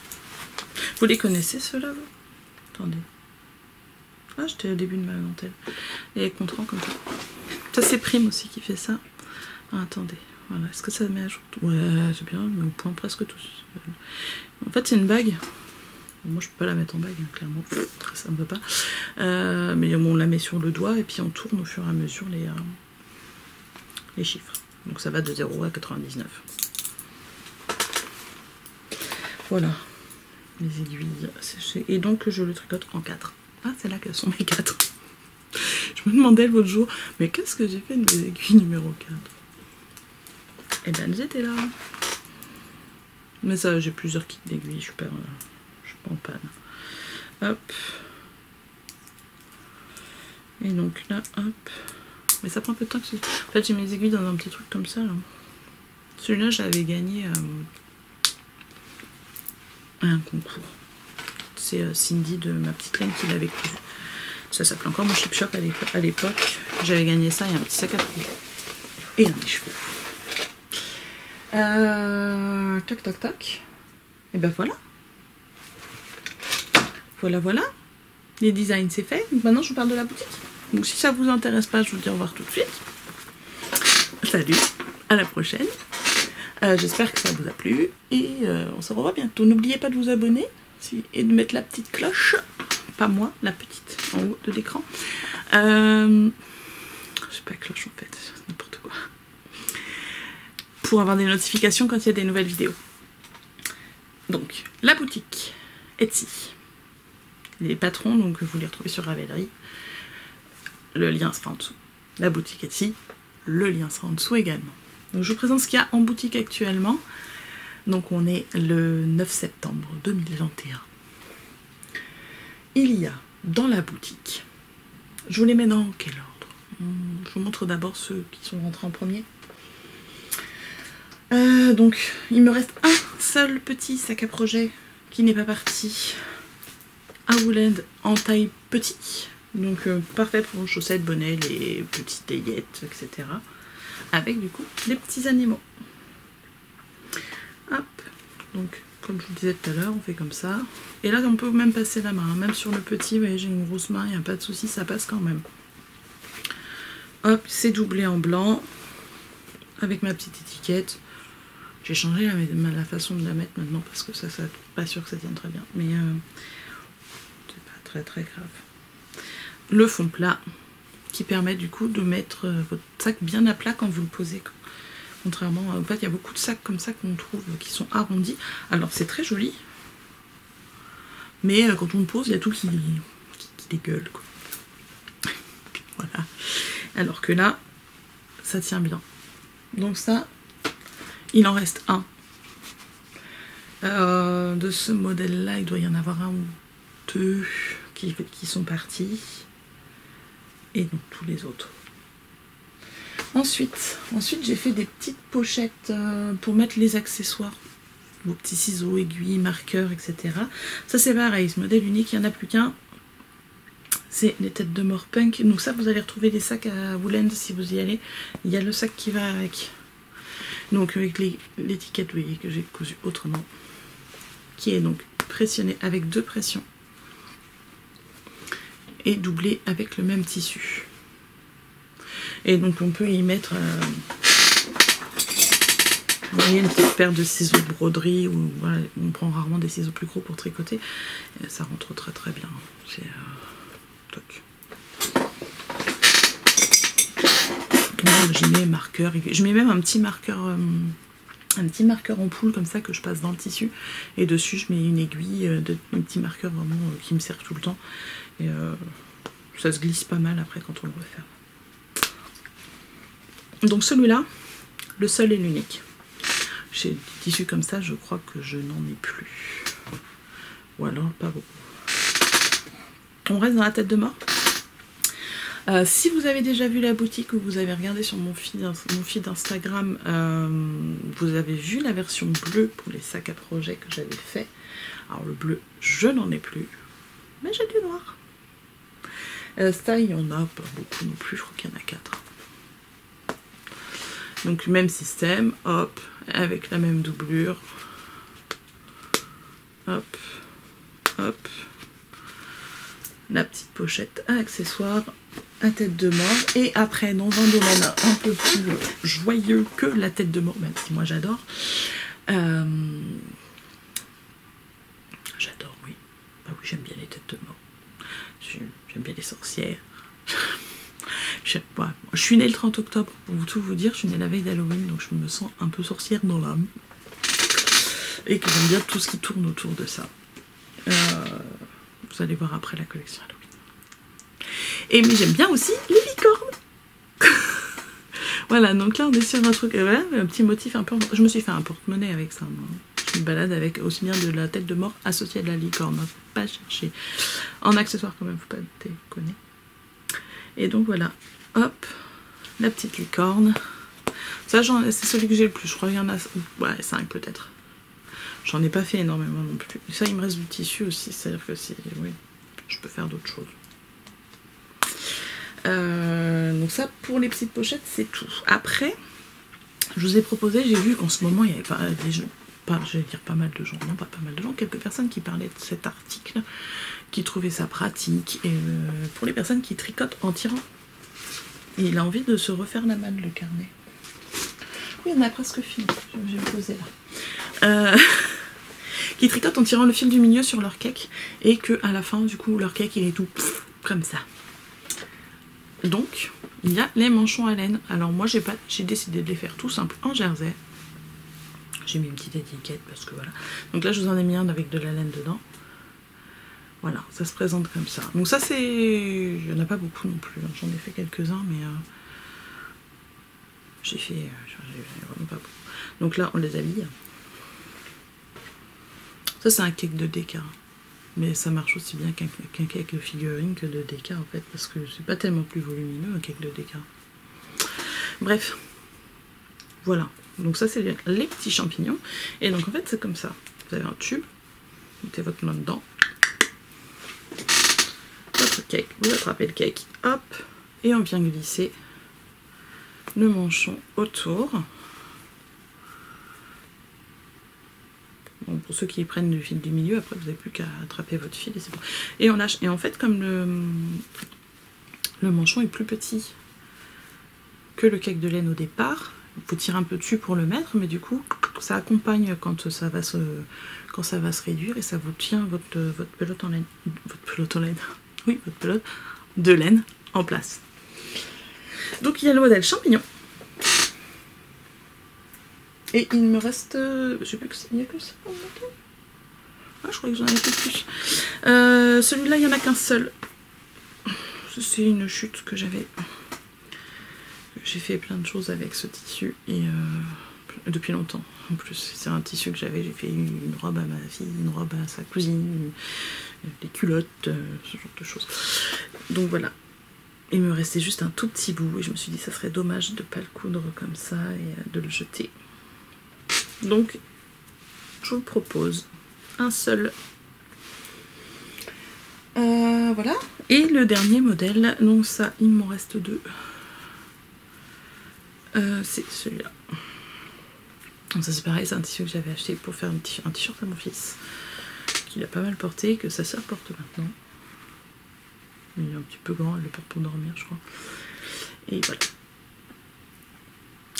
Vous les connaissez ceux-là vous? Attendez. Ah, j'étais au début de ma dentelle. Et les contrans comme ça. Ça, c'est Prime aussi qui fait ça. Ah, attendez. Voilà. Est-ce que ça met à jour? Ouais, c'est bien, mais au point presque tous. En fait, c'est une bague. Moi, je peux pas la mettre en bague, hein, clairement. Ça me va pas. Mais on la met sur le doigt et puis on tourne au fur et à mesure les chiffres. Donc, ça va de 0 à 99. Voilà. Les aiguilles séchées. Et donc je le tricote en 4. Ah, c'est là qu'elles sont mes 4. Je me demandais l'autre jour, mais qu'est-ce que j'ai fait de mes aiguilles numéro 4? Et ben elles étaient là. Mais ça, j'ai plusieurs kits d'aiguilles, je suis pas en panne. Hop. Et donc là, hop. Mais ça prend un peu de temps que en fait, j'ai mes aiguilles dans un petit truc comme ça. Celui-là, j'avais gagné un concours. C'est Cindy de ma petite laine qui l'avait cousu. Ça s'appelait encore mon chip shop à l'époque. J'avais gagné ça et un petit sac à couper. Et un écheveau. Tac tac tac. Et ben voilà. Voilà. Les designs c'est fait. Donc maintenant je vous parle de la boutique. Donc si ça vous intéresse pas, je vous dis au revoir tout de suite. Salut, à la prochaine. J'espère que ça vous a plu et on se revoit bientôt. N'oubliez pas de vous abonner et de mettre la petite cloche, pas moi, la petite en haut de l'écran. Je sais pas cloche en fait, n'importe quoi. Pour avoir des notifications quand il y a des nouvelles vidéos. Donc la boutique Etsy. Les patrons, donc vous les retrouvez sur Ravelry. Le lien sera en dessous. La boutique Etsy, le lien sera en dessous également. Donc je vous présente ce qu'il y a en boutique actuellement. Donc on est le 9 septembre 2021. Il y a dans la boutique, je vous les mets dans quel ordre? Je vous montre d'abord ceux qui sont rentrés en premier. Donc il me reste un seul petit sac à projet qui n'est pas parti à Wooland en taille petit. Donc parfait pour chaussettes, bonnets, les petites aillettes, etc. Avec du coup les petits animaux. Hop, donc comme je vous disais tout à l'heure, on fait comme ça. Et là on peut même passer la main, hein. Même sur le petit, vous voyez, j'ai une grosse main, il n'y a pas de souci, ça passe quand même. Hop, c'est doublé en blanc, avec ma petite étiquette. J'ai changé la façon de la mettre maintenant, parce que ça pas sûr que ça tienne très bien. Mais c'est pas très très grave. Le fond plat, qui permet du coup de mettre votre sac bien à plat quand vous le posez. Contrairement à... En fait, il y a beaucoup de sacs comme ça qu'on trouve qui sont arrondis. Alors c'est très joli. Mais quand on le pose, il y a tout qui dégueule, quoi. Voilà. Alors que là, ça tient bien. Donc ça, il en reste un. De ce modèle-là, il doit y en avoir un ou deux qui sont partis. Et donc tous les autres. Ensuite j'ai fait des petites pochettes pour mettre les accessoires. Vos petits ciseaux, aiguilles, marqueurs, etc. Ça c'est pareil, ce modèle unique, il n'y en a plus qu'un. C'est les têtes de mort punk. Donc ça, vous allez retrouver les sacs à Wooland si vous y allez. Il y a le sac qui va avec. Donc avec l'étiquette, vous voyez, que j'ai cousu autrement. Qui est donc pressionné avec 2 pressions. Et doublé avec le même tissu. Et donc on peut y mettre vous voyez, une petite paire de ciseaux de broderie, ou voilà, on prend rarement des ciseaux plus gros pour tricoter, et ça rentre très très bien. C'est toc. J'y mets marqueur, je mets même un petit marqueur ampoule comme ça que je passe dans le tissu, et dessus je mets une aiguille, un petit marqueur vraiment qui me sert tout le temps, et ça se glisse pas mal après quand on le referme. Donc celui-là, le seul et l'unique. J'ai des tissus comme ça, je crois que je n'en ai plus. Ou alors pas beaucoup. On reste dans la tête de mort. Si vous avez déjà vu la boutique ou vous avez regardé sur mon feed Instagram, vous avez vu la version bleue pour les sacs à projet que j'avais fait. Alors le bleu, je n'en ai plus, mais j'ai du noir. Ça, il y en a pas beaucoup non plus, je crois qu'il y en a 4. Donc même système, hop, avec la même doublure. Hop, hop. La petite pochette à accessoires, à tête de mort. Et après, dans un domaine un peu plus joyeux que la tête de mort, même si moi j'adore. J'adore, oui. Bah oui, j'aime bien les têtes de mort. J'aime bien les sorcières. Je suis née le 30 octobre, pour tout vous dire, je suis née la veille d'Halloween, donc je me sens un peu sorcière dans l'âme. Et que j'aime bien tout ce qui tourne autour de ça. Vous allez voir après la collection Halloween. Mais j'aime bien aussi les licornes. Voilà, donc là on est sur un truc, voilà, un petit motif un peu... Je me suis fait un porte-monnaie avec ça, moi. Je me balade avec aussi bien de la tête de mort associée à de la licorne, hein, faut pas chercher. En accessoire quand même, faut pas déconner. Et donc voilà, hop, la petite licorne. Ça, c'est celui que j'ai le plus. Je crois qu'il y en a 5 peut-être. J'en ai pas fait énormément non plus. Ça, il me reste du tissu aussi. C'est-à-dire que si, oui, je peux faire d'autres choses. Donc ça, pour les petites pochettes, c'est tout. Après, je vous ai proposé, j'ai vu qu'en ce moment, il y avait je vais dire pas mal de gens, non pas mal de gens, quelques personnes qui parlaient de cet article, qui trouvaient ça pratique, et pour les personnes qui tricotent en tirant. Et il a envie de se refaire la malle, le carnet. Oui, on a presque fini, je vais me poser là. Qui tricotent en tirant le fil du milieu sur leur cake, et que à la fin, du coup, leur cake, il est tout comme ça. Donc, il y a les manchons à laine. Alors moi, j'ai décidé de les faire tout simple en jersey. J'ai mis une petite étiquette parce que voilà. Donc là, je vous en ai mis un avec de la laine dedans. Voilà, ça se présente comme ça. Donc ça, c'est... Il n'y en a pas beaucoup non plus. J'en ai fait quelques-uns, mais... j'ai vraiment pas beaucoup. Donc là, on les habille. Ça c'est un cake de DK. Mais ça marche aussi bien qu'un cake de figurine que de DK en fait, parce que c'est pas tellement plus volumineux un cake de DK. Bref, voilà. Donc ça c'est les petits champignons. Et donc en fait c'est comme ça. Vous avez un tube, vous mettez votre main dedans, votre cake, vous attrapez le cake, hop, et on vient glisser le manchon autour. Bon, pour ceux qui prennent le fil du milieu, après vous n'avez plus qu'à attraper votre fil et c'est bon. Et on lâche. Et en fait, comme le manchon est plus petit que le cake de laine au départ, il faut tirer un peu dessus pour le mettre, mais du coup, ça accompagne quand ça va se réduire et ça vous tient votre pelote en laine. Votre pelote en laine. Oui, votre pelote de laine en place. Donc il y a le modèle champignon. Et il me reste... je sais plus que il n'y a que ça. Ah, je croyais que j'en avais fait plus. Celui-là, il n'y en a qu'un seul. C'est une chute que j'avais. J'ai fait plein de choses avec ce tissu. Et depuis longtemps. En plus, c'est un tissu que j'avais. J'ai fait une robe à ma fille, une robe à sa cousine, des culottes, ce genre de choses. Donc voilà. Il me restait juste un tout petit bout. Et je me suis dit, ça serait dommage de ne pas le coudre comme ça et de le jeter. Donc, je vous propose un seul. Voilà. Et le dernier modèle, donc ça, il m'en reste deux. C'est celui-là. Donc ça c'est pareil, c'est un tissu que j'avais acheté pour faire un t-shirt à mon fils. Qu'il a pas mal porté, que sa sœur porte maintenant. Il est un petit peu grand, elle le porte pour dormir, je crois. Et voilà.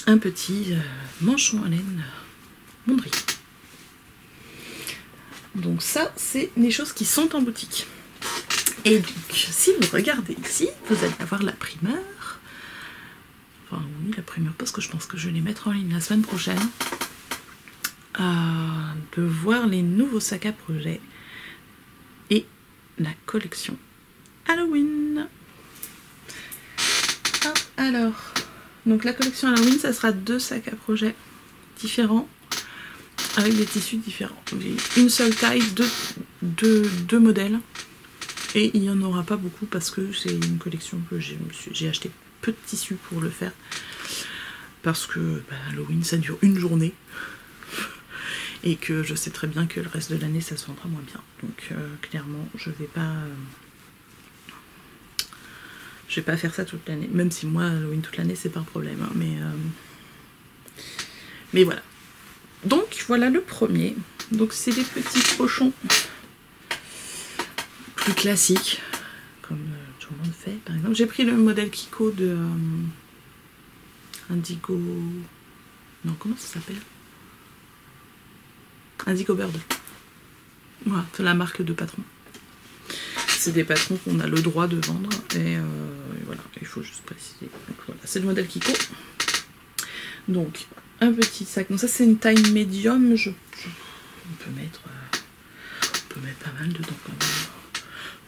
Un petit manchon à laine. Mondry. Donc ça, c'est les choses qui sont en boutique. Et donc, si vous regardez ici, vous allez avoir la primeur. Enfin oui, la primeur, parce que je pense que je vais les mettre en ligne la semaine prochaine. De voir les nouveaux sacs à projet. Et la collection Halloween. Hop, alors. Donc la collection Halloween, ça sera 2 sacs à projet différents. Avec des tissus différents. Une seule taille, deux modèles. Et il n'y en aura pas beaucoup parce que c'est une collection que j'ai acheté peu de tissus pour le faire. Parce que Halloween ça dure une journée. Et que je sais très bien que le reste de l'année ça se vendra moins bien. Donc clairement je vais pas faire ça toute l'année. Même si moi Halloween toute l'année c'est pas un problème. Hein, mais voilà. Donc voilà le premier. Donc c'est des petits pochons plus classiques, comme tout le monde fait. Par exemple, j'ai pris le modèle Kiko de Indigo. Non, comment ça s'appelle? Indigo Bird. Voilà, c'est la marque de patron. C'est des patrons qu'on a le droit de vendre. Et voilà, il faut juste préciser. Donc voilà, c'est le modèle Kiko. Donc un petit sac. Donc ça c'est une taille médium. On peut mettre pas mal dedans quand même.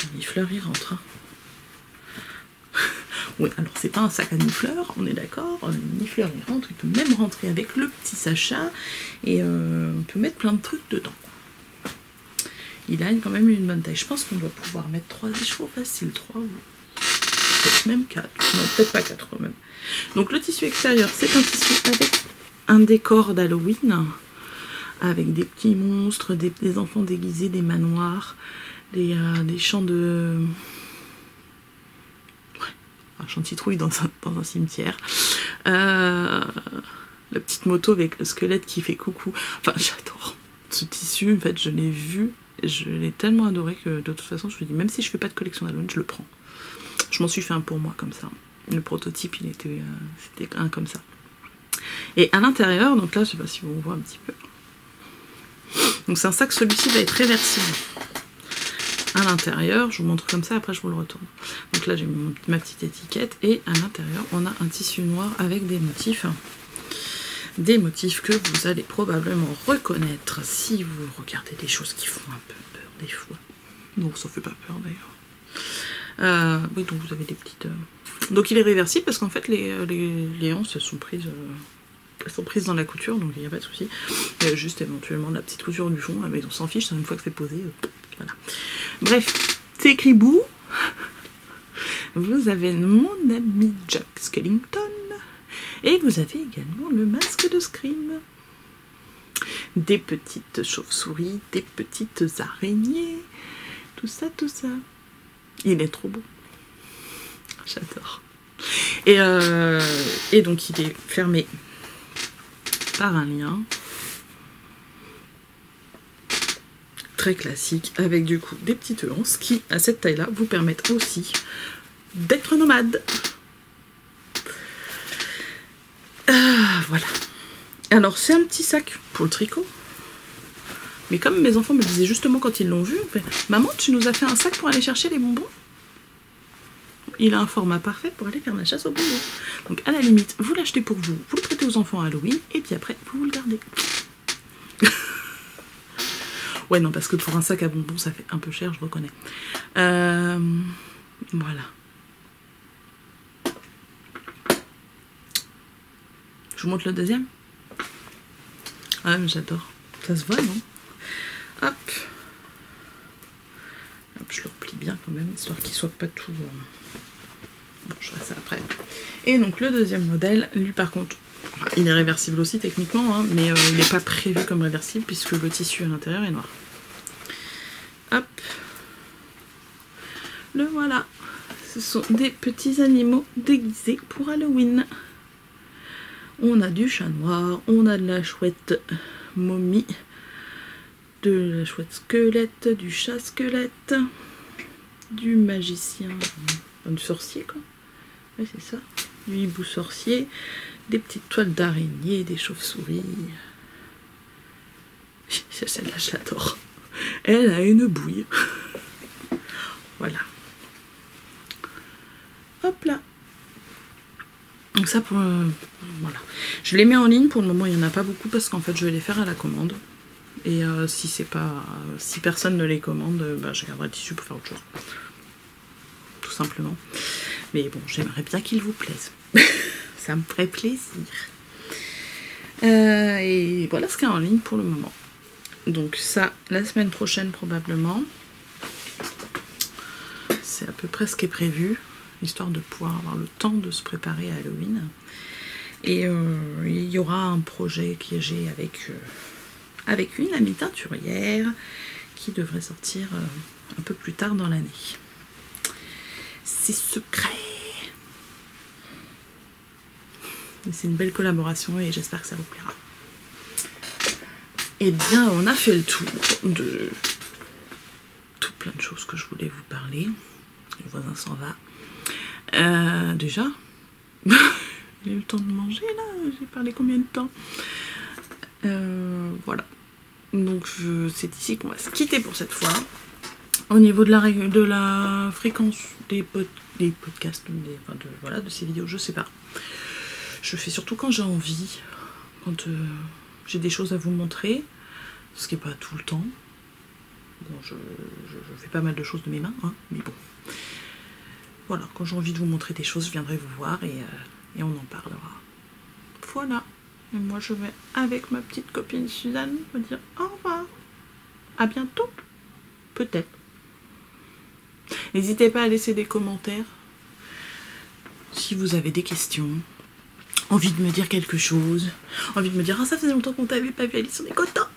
Un nifleur il rentre. Hein. Oui, alors c'est pas un sac à nifleur, on est d'accord. Un nifleur il rentre, il peut même rentrer avec le petit sachet et on peut mettre plein de trucs dedans. Il a quand même une bonne taille. Je pense qu'on doit pouvoir mettre 3 écheveaux facile, 3 ou peut-être même 4. Non, peut-être pas 4 même. Donc le tissu extérieur, c'est un tissu avec un décor d'Halloween, avec des petits monstres, des enfants déguisés, des manoirs, des champs de... Ouais, un champ de citrouille dans un cimetière. La petite moto avec le squelette qui fait coucou. Enfin, j'adore ce tissu, en fait, je l'ai vu, je l'ai tellement adoré que de toute façon, je me dis, même si je fais pas de collection d'Halloween, je le prends. Je m'en suis fait un pour moi, comme ça. Le prototype, c'était un comme ça. Et à l'intérieur, donc là, je sais pas si vous voyez un petit peu. Donc c'est un sac, celui-ci va être réversible. À l'intérieur, je vous montre comme ça, après je vous le retourne. Donc là, j'ai ma petite étiquette. Et à l'intérieur, on a un tissu noir avec des motifs. Des motifs que vous allez probablement reconnaître si vous regardez des choses qui font un peu peur des fois. Non, ça fait pas peur d'ailleurs. Oui, donc vous avez des petites... Donc il est réversible parce qu'en fait les hanches se sont prises elles sont prises dans la couture, donc il n'y a pas de souci. Juste éventuellement la petite couture du fond, mais on s'en fiche, une fois que c'est posé, voilà. Bref, c'est écrit bout. Vous avez mon ami Jack Skellington. Et vous avez également le masque de Scream. Des petites chauves-souris, des petites araignées. Tout ça, tout ça. Il est trop beau. J'adore. Et donc il est fermé par un lien. Très classique, avec du coup des petites anses qui, à cette taille-là, vous permettent aussi d'être nomade. Voilà. Alors, c'est un petit sac pour le tricot. Mais comme mes enfants me disaient justement quand ils l'ont vu, maman, tu nous as fait un sac pour aller chercher les bonbons. Il a un format parfait pour aller faire la chasse aux bonbons. Donc, à la limite, vous l'achetez pour vous, vous le prêtez aux enfants à Halloween, et puis après, vous le gardez. Ouais, non, parce que pour un sac à bonbons, ça fait un peu cher, je reconnais. Voilà. Je vous montre le deuxième. Ah, mais j'adore. Ça se voit, non? Hop. Hop, je le replie bien quand même, histoire qu'il soit pas tout... Bon, je ferai ça après. Et donc, le deuxième modèle, lui, par contre, il est réversible aussi, techniquement, hein, mais il n'est pas prévu comme réversible, puisque le tissu à l'intérieur est noir. Hop. Le voilà. Ce sont des petits animaux déguisés pour Halloween. On a du chat noir, on a de la chouette momie, de la chouette squelette, du chat squelette, du magicien, du sorcier quoi. Ouais, c'est ça. Du hibou sorcier, des petites toiles d'araignée, des chauves-souris. Celle-là, je l'adore. Elle a une bouille. Voilà. Hop là. Donc ça pour... voilà. Je les mets en ligne, pour le moment il n'y en a pas beaucoup parce qu'en fait je vais les faire à la commande. Et si c'est pas... si personne ne les commande, bah, je garderai le tissu pour faire autre chose. Tout simplement. Mais bon, j'aimerais bien qu'ils vous plaisent. Ça me ferait plaisir. Et voilà ce qu'il y a en ligne pour le moment. Donc ça, la semaine prochaine probablement. C'est à peu près ce qui est prévu, histoire de pouvoir avoir le temps de se préparer à Halloween. Et il y aura un projet que j'ai avec une amie teinturière qui devrait sortir un peu plus tard dans l'année. C'est secret. C'est une belle collaboration et j'espère que ça vous plaira. Et bien, on a fait le tour de tout plein de choses que je voulais vous parler. Le voisin s'en va. Déjà, il a eu le temps de manger là. J'ai parlé combien de temps? Voilà. Donc c'est ici qu'on va se quitter pour cette fois. Au niveau de la fréquence des podcasts, voilà, de ces vidéos, je sais pas. Je fais surtout quand j'ai envie, quand j'ai des choses à vous montrer, ce qui n'est pas tout le temps. Bon, je fais pas mal de choses de mes mains, hein, mais bon. Voilà, quand j'ai envie de vous montrer des choses, je viendrai vous voir et on en parlera. Voilà. Et moi, je vais, avec ma petite copine Suzanne, me dire au revoir. À bientôt. Peut-être. N'hésitez pas à laisser des commentaires. Si vous avez des questions, envie de me dire quelque chose, envie de me dire « Ah, ça faisait longtemps qu'on t'avait pas vu, Alice, on est content !»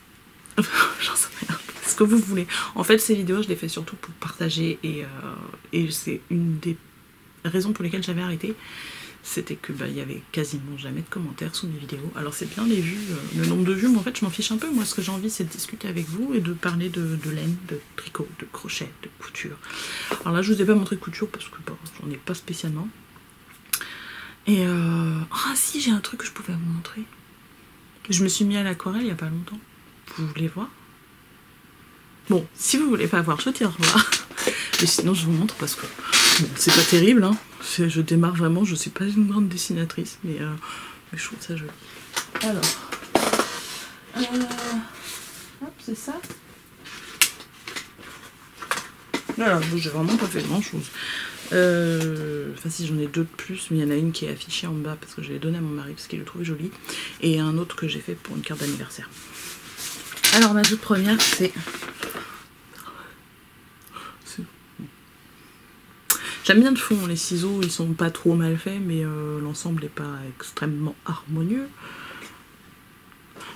J'en sais rien. Ce que vous voulez. En fait, ces vidéos, je les fais surtout pour partager et c'est une des raisons pour lesquelles j'avais arrêté. C'était que il y avait quasiment jamais de commentaires sous mes vidéos. Alors c'est bien les vues, le nombre de vues, mais en fait je m'en fiche un peu. Moi ce que j'ai envie c'est de discuter avec vous et de parler de laine, de tricot, de crochet, de couture. Alors là je vous ai pas montré couture parce que bon, j'en ai pas spécialement. Et ah si, j'ai un truc que je pouvais vous montrer. Je me suis mis à l'aquarelle il y a pas longtemps. Vous voulez voir? Bon, si vous voulez pas voir, je dis au revoir. Mais sinon je vous montre parce que bon, c'est pas terrible, hein. Je démarre vraiment, je suis pas une grande dessinatrice, mais je trouve ça joli. Alors, hop, c'est ça. Voilà, j'ai vraiment pas fait grand chose. Enfin si, j'en ai 2 de plus, mais il y en a une qui est affichée en bas parce que je l'ai donnée à mon mari parce qu'il le trouvait joli, et un autre que j'ai fait pour une carte d'anniversaire. Alors ma toute première, c'est... J'aime bien le fond, les ciseaux ils sont pas trop mal faits, mais l'ensemble n'est pas extrêmement harmonieux.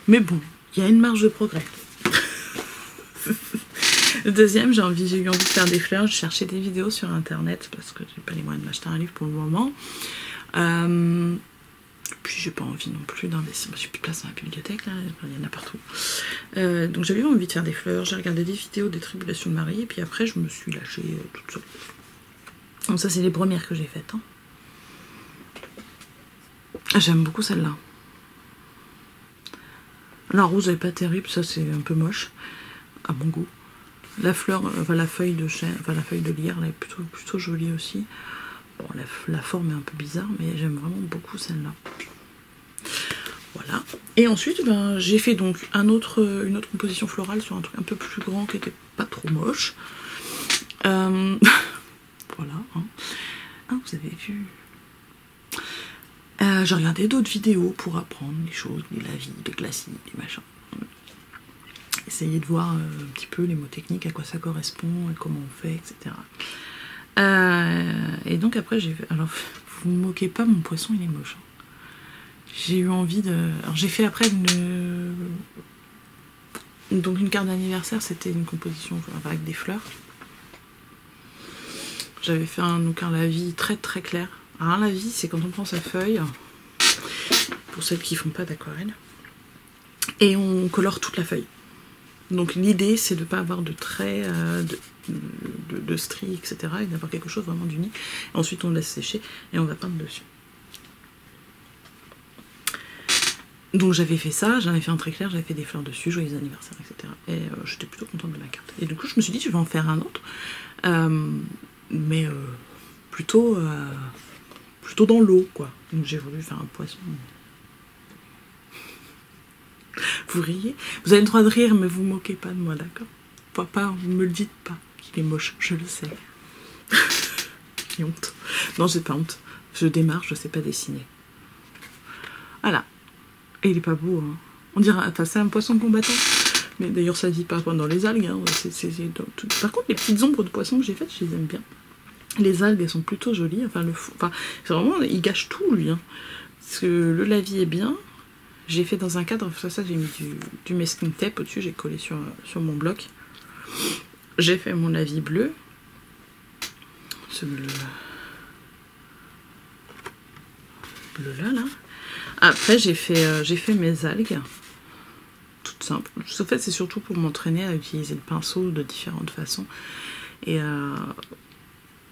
Mais bon, il y a une marge de progrès. Le deuxième, j'ai eu envie de faire des fleurs, je cherchais des vidéos sur internet parce que j'ai pas les moyens de m'acheter un livre pour le moment. Puis j'ai pas envie non plus d'investir, j'ai plus de place dans la bibliothèque là, il y en a partout. Donc j'avais envie de faire des fleurs, j'ai regardé des vidéos des tribulations de Marie, et puis après je me suis lâchée toute seule. Donc ça c'est les premières que j'ai faites. Hein. J'aime beaucoup celle-là. La rose elle est pas terrible, ça c'est un peu moche, à mon goût. La fleur, enfin la feuille de chêne, enfin la feuille de lyre, elle est plutôt jolie aussi. Bon, la forme est un peu bizarre, mais j'aime vraiment beaucoup celle-là. Voilà. Et ensuite, ben, j'ai fait donc une autre composition florale sur un truc un peu plus grand qui était pas trop moche. Voilà. Hein. Ah, vous avez vu. J'ai regardé d'autres vidéos pour apprendre les choses, la vie, des classiques, des machins. Essayer de voir un petit peu les mots techniques, à quoi ça correspond, et comment on fait, etc. Et donc après j'ai fait... Alors vous me moquez pas, mon poisson il est moche. Hein. J'ai eu envie de... Alors j'ai fait après donc une carte d'anniversaire, c'était une composition avec des fleurs. J'avais fait un la vie très très clair. Alors la vie c'est quand on prend sa feuille, pour celles qui font pas d'aquarelle, et on colore toute la feuille. Donc l'idée c'est de ne pas avoir de traits, de stries, etc. et d'avoir quelque chose vraiment d'unique. Ensuite on laisse sécher et on va peindre dessus. Donc j'avais fait ça, j'en avais fait un très clair, j'avais fait des fleurs dessus, joyeux anniversaire, etc. Et j'étais plutôt contente de ma carte. Et du coup je me suis dit je vais en faire un autre, mais plutôt dans l'eau quoi. Donc j'ai voulu faire un poisson. Vous riez, vous avez le droit de rire, mais vous moquez pas de moi, d'accord? Papa, vous me le dites pas qu'il est moche, je le sais. J'ai honte. Non, j'ai pas honte. Je démarre, je sais pas dessiner. Voilà. Et il est pas beau, hein. On dirait, enfin, c'est un poisson combattant. Mais d'ailleurs, ça vit pas dans les algues. Hein. Par contre, les petites ombres de poissons que j'ai faites, je les aime bien. Les algues, elles sont plutôt jolies. Enfin, c'est vraiment, il gâche tout, lui. Hein. Parce que le lavis est bien. J'ai fait dans un cadre, ça j'ai mis du masking tape au-dessus, j'ai collé sur mon bloc. J'ai fait mon lavis bleu. Ce bleu là. Après j'ai fait mes algues. Toutes simples. En fait c'est surtout pour m'entraîner à utiliser le pinceau de différentes façons. Et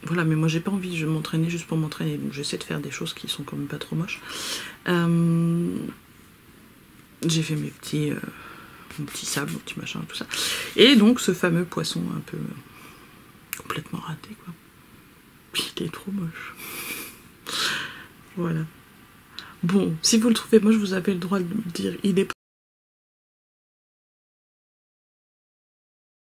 voilà, mais moi j'ai pas envie de m'entraîner juste pour m'entraîner. Donc j'essaie de faire des choses qui sont quand même pas trop moches. J'ai fait mes petits sables, mon petit machin, tout ça. Et donc ce fameux poisson un peu complètement raté, quoi. Puis il est trop moche. Voilà. Bon, si vous le trouvez moche, vous avez le droit de me dire il est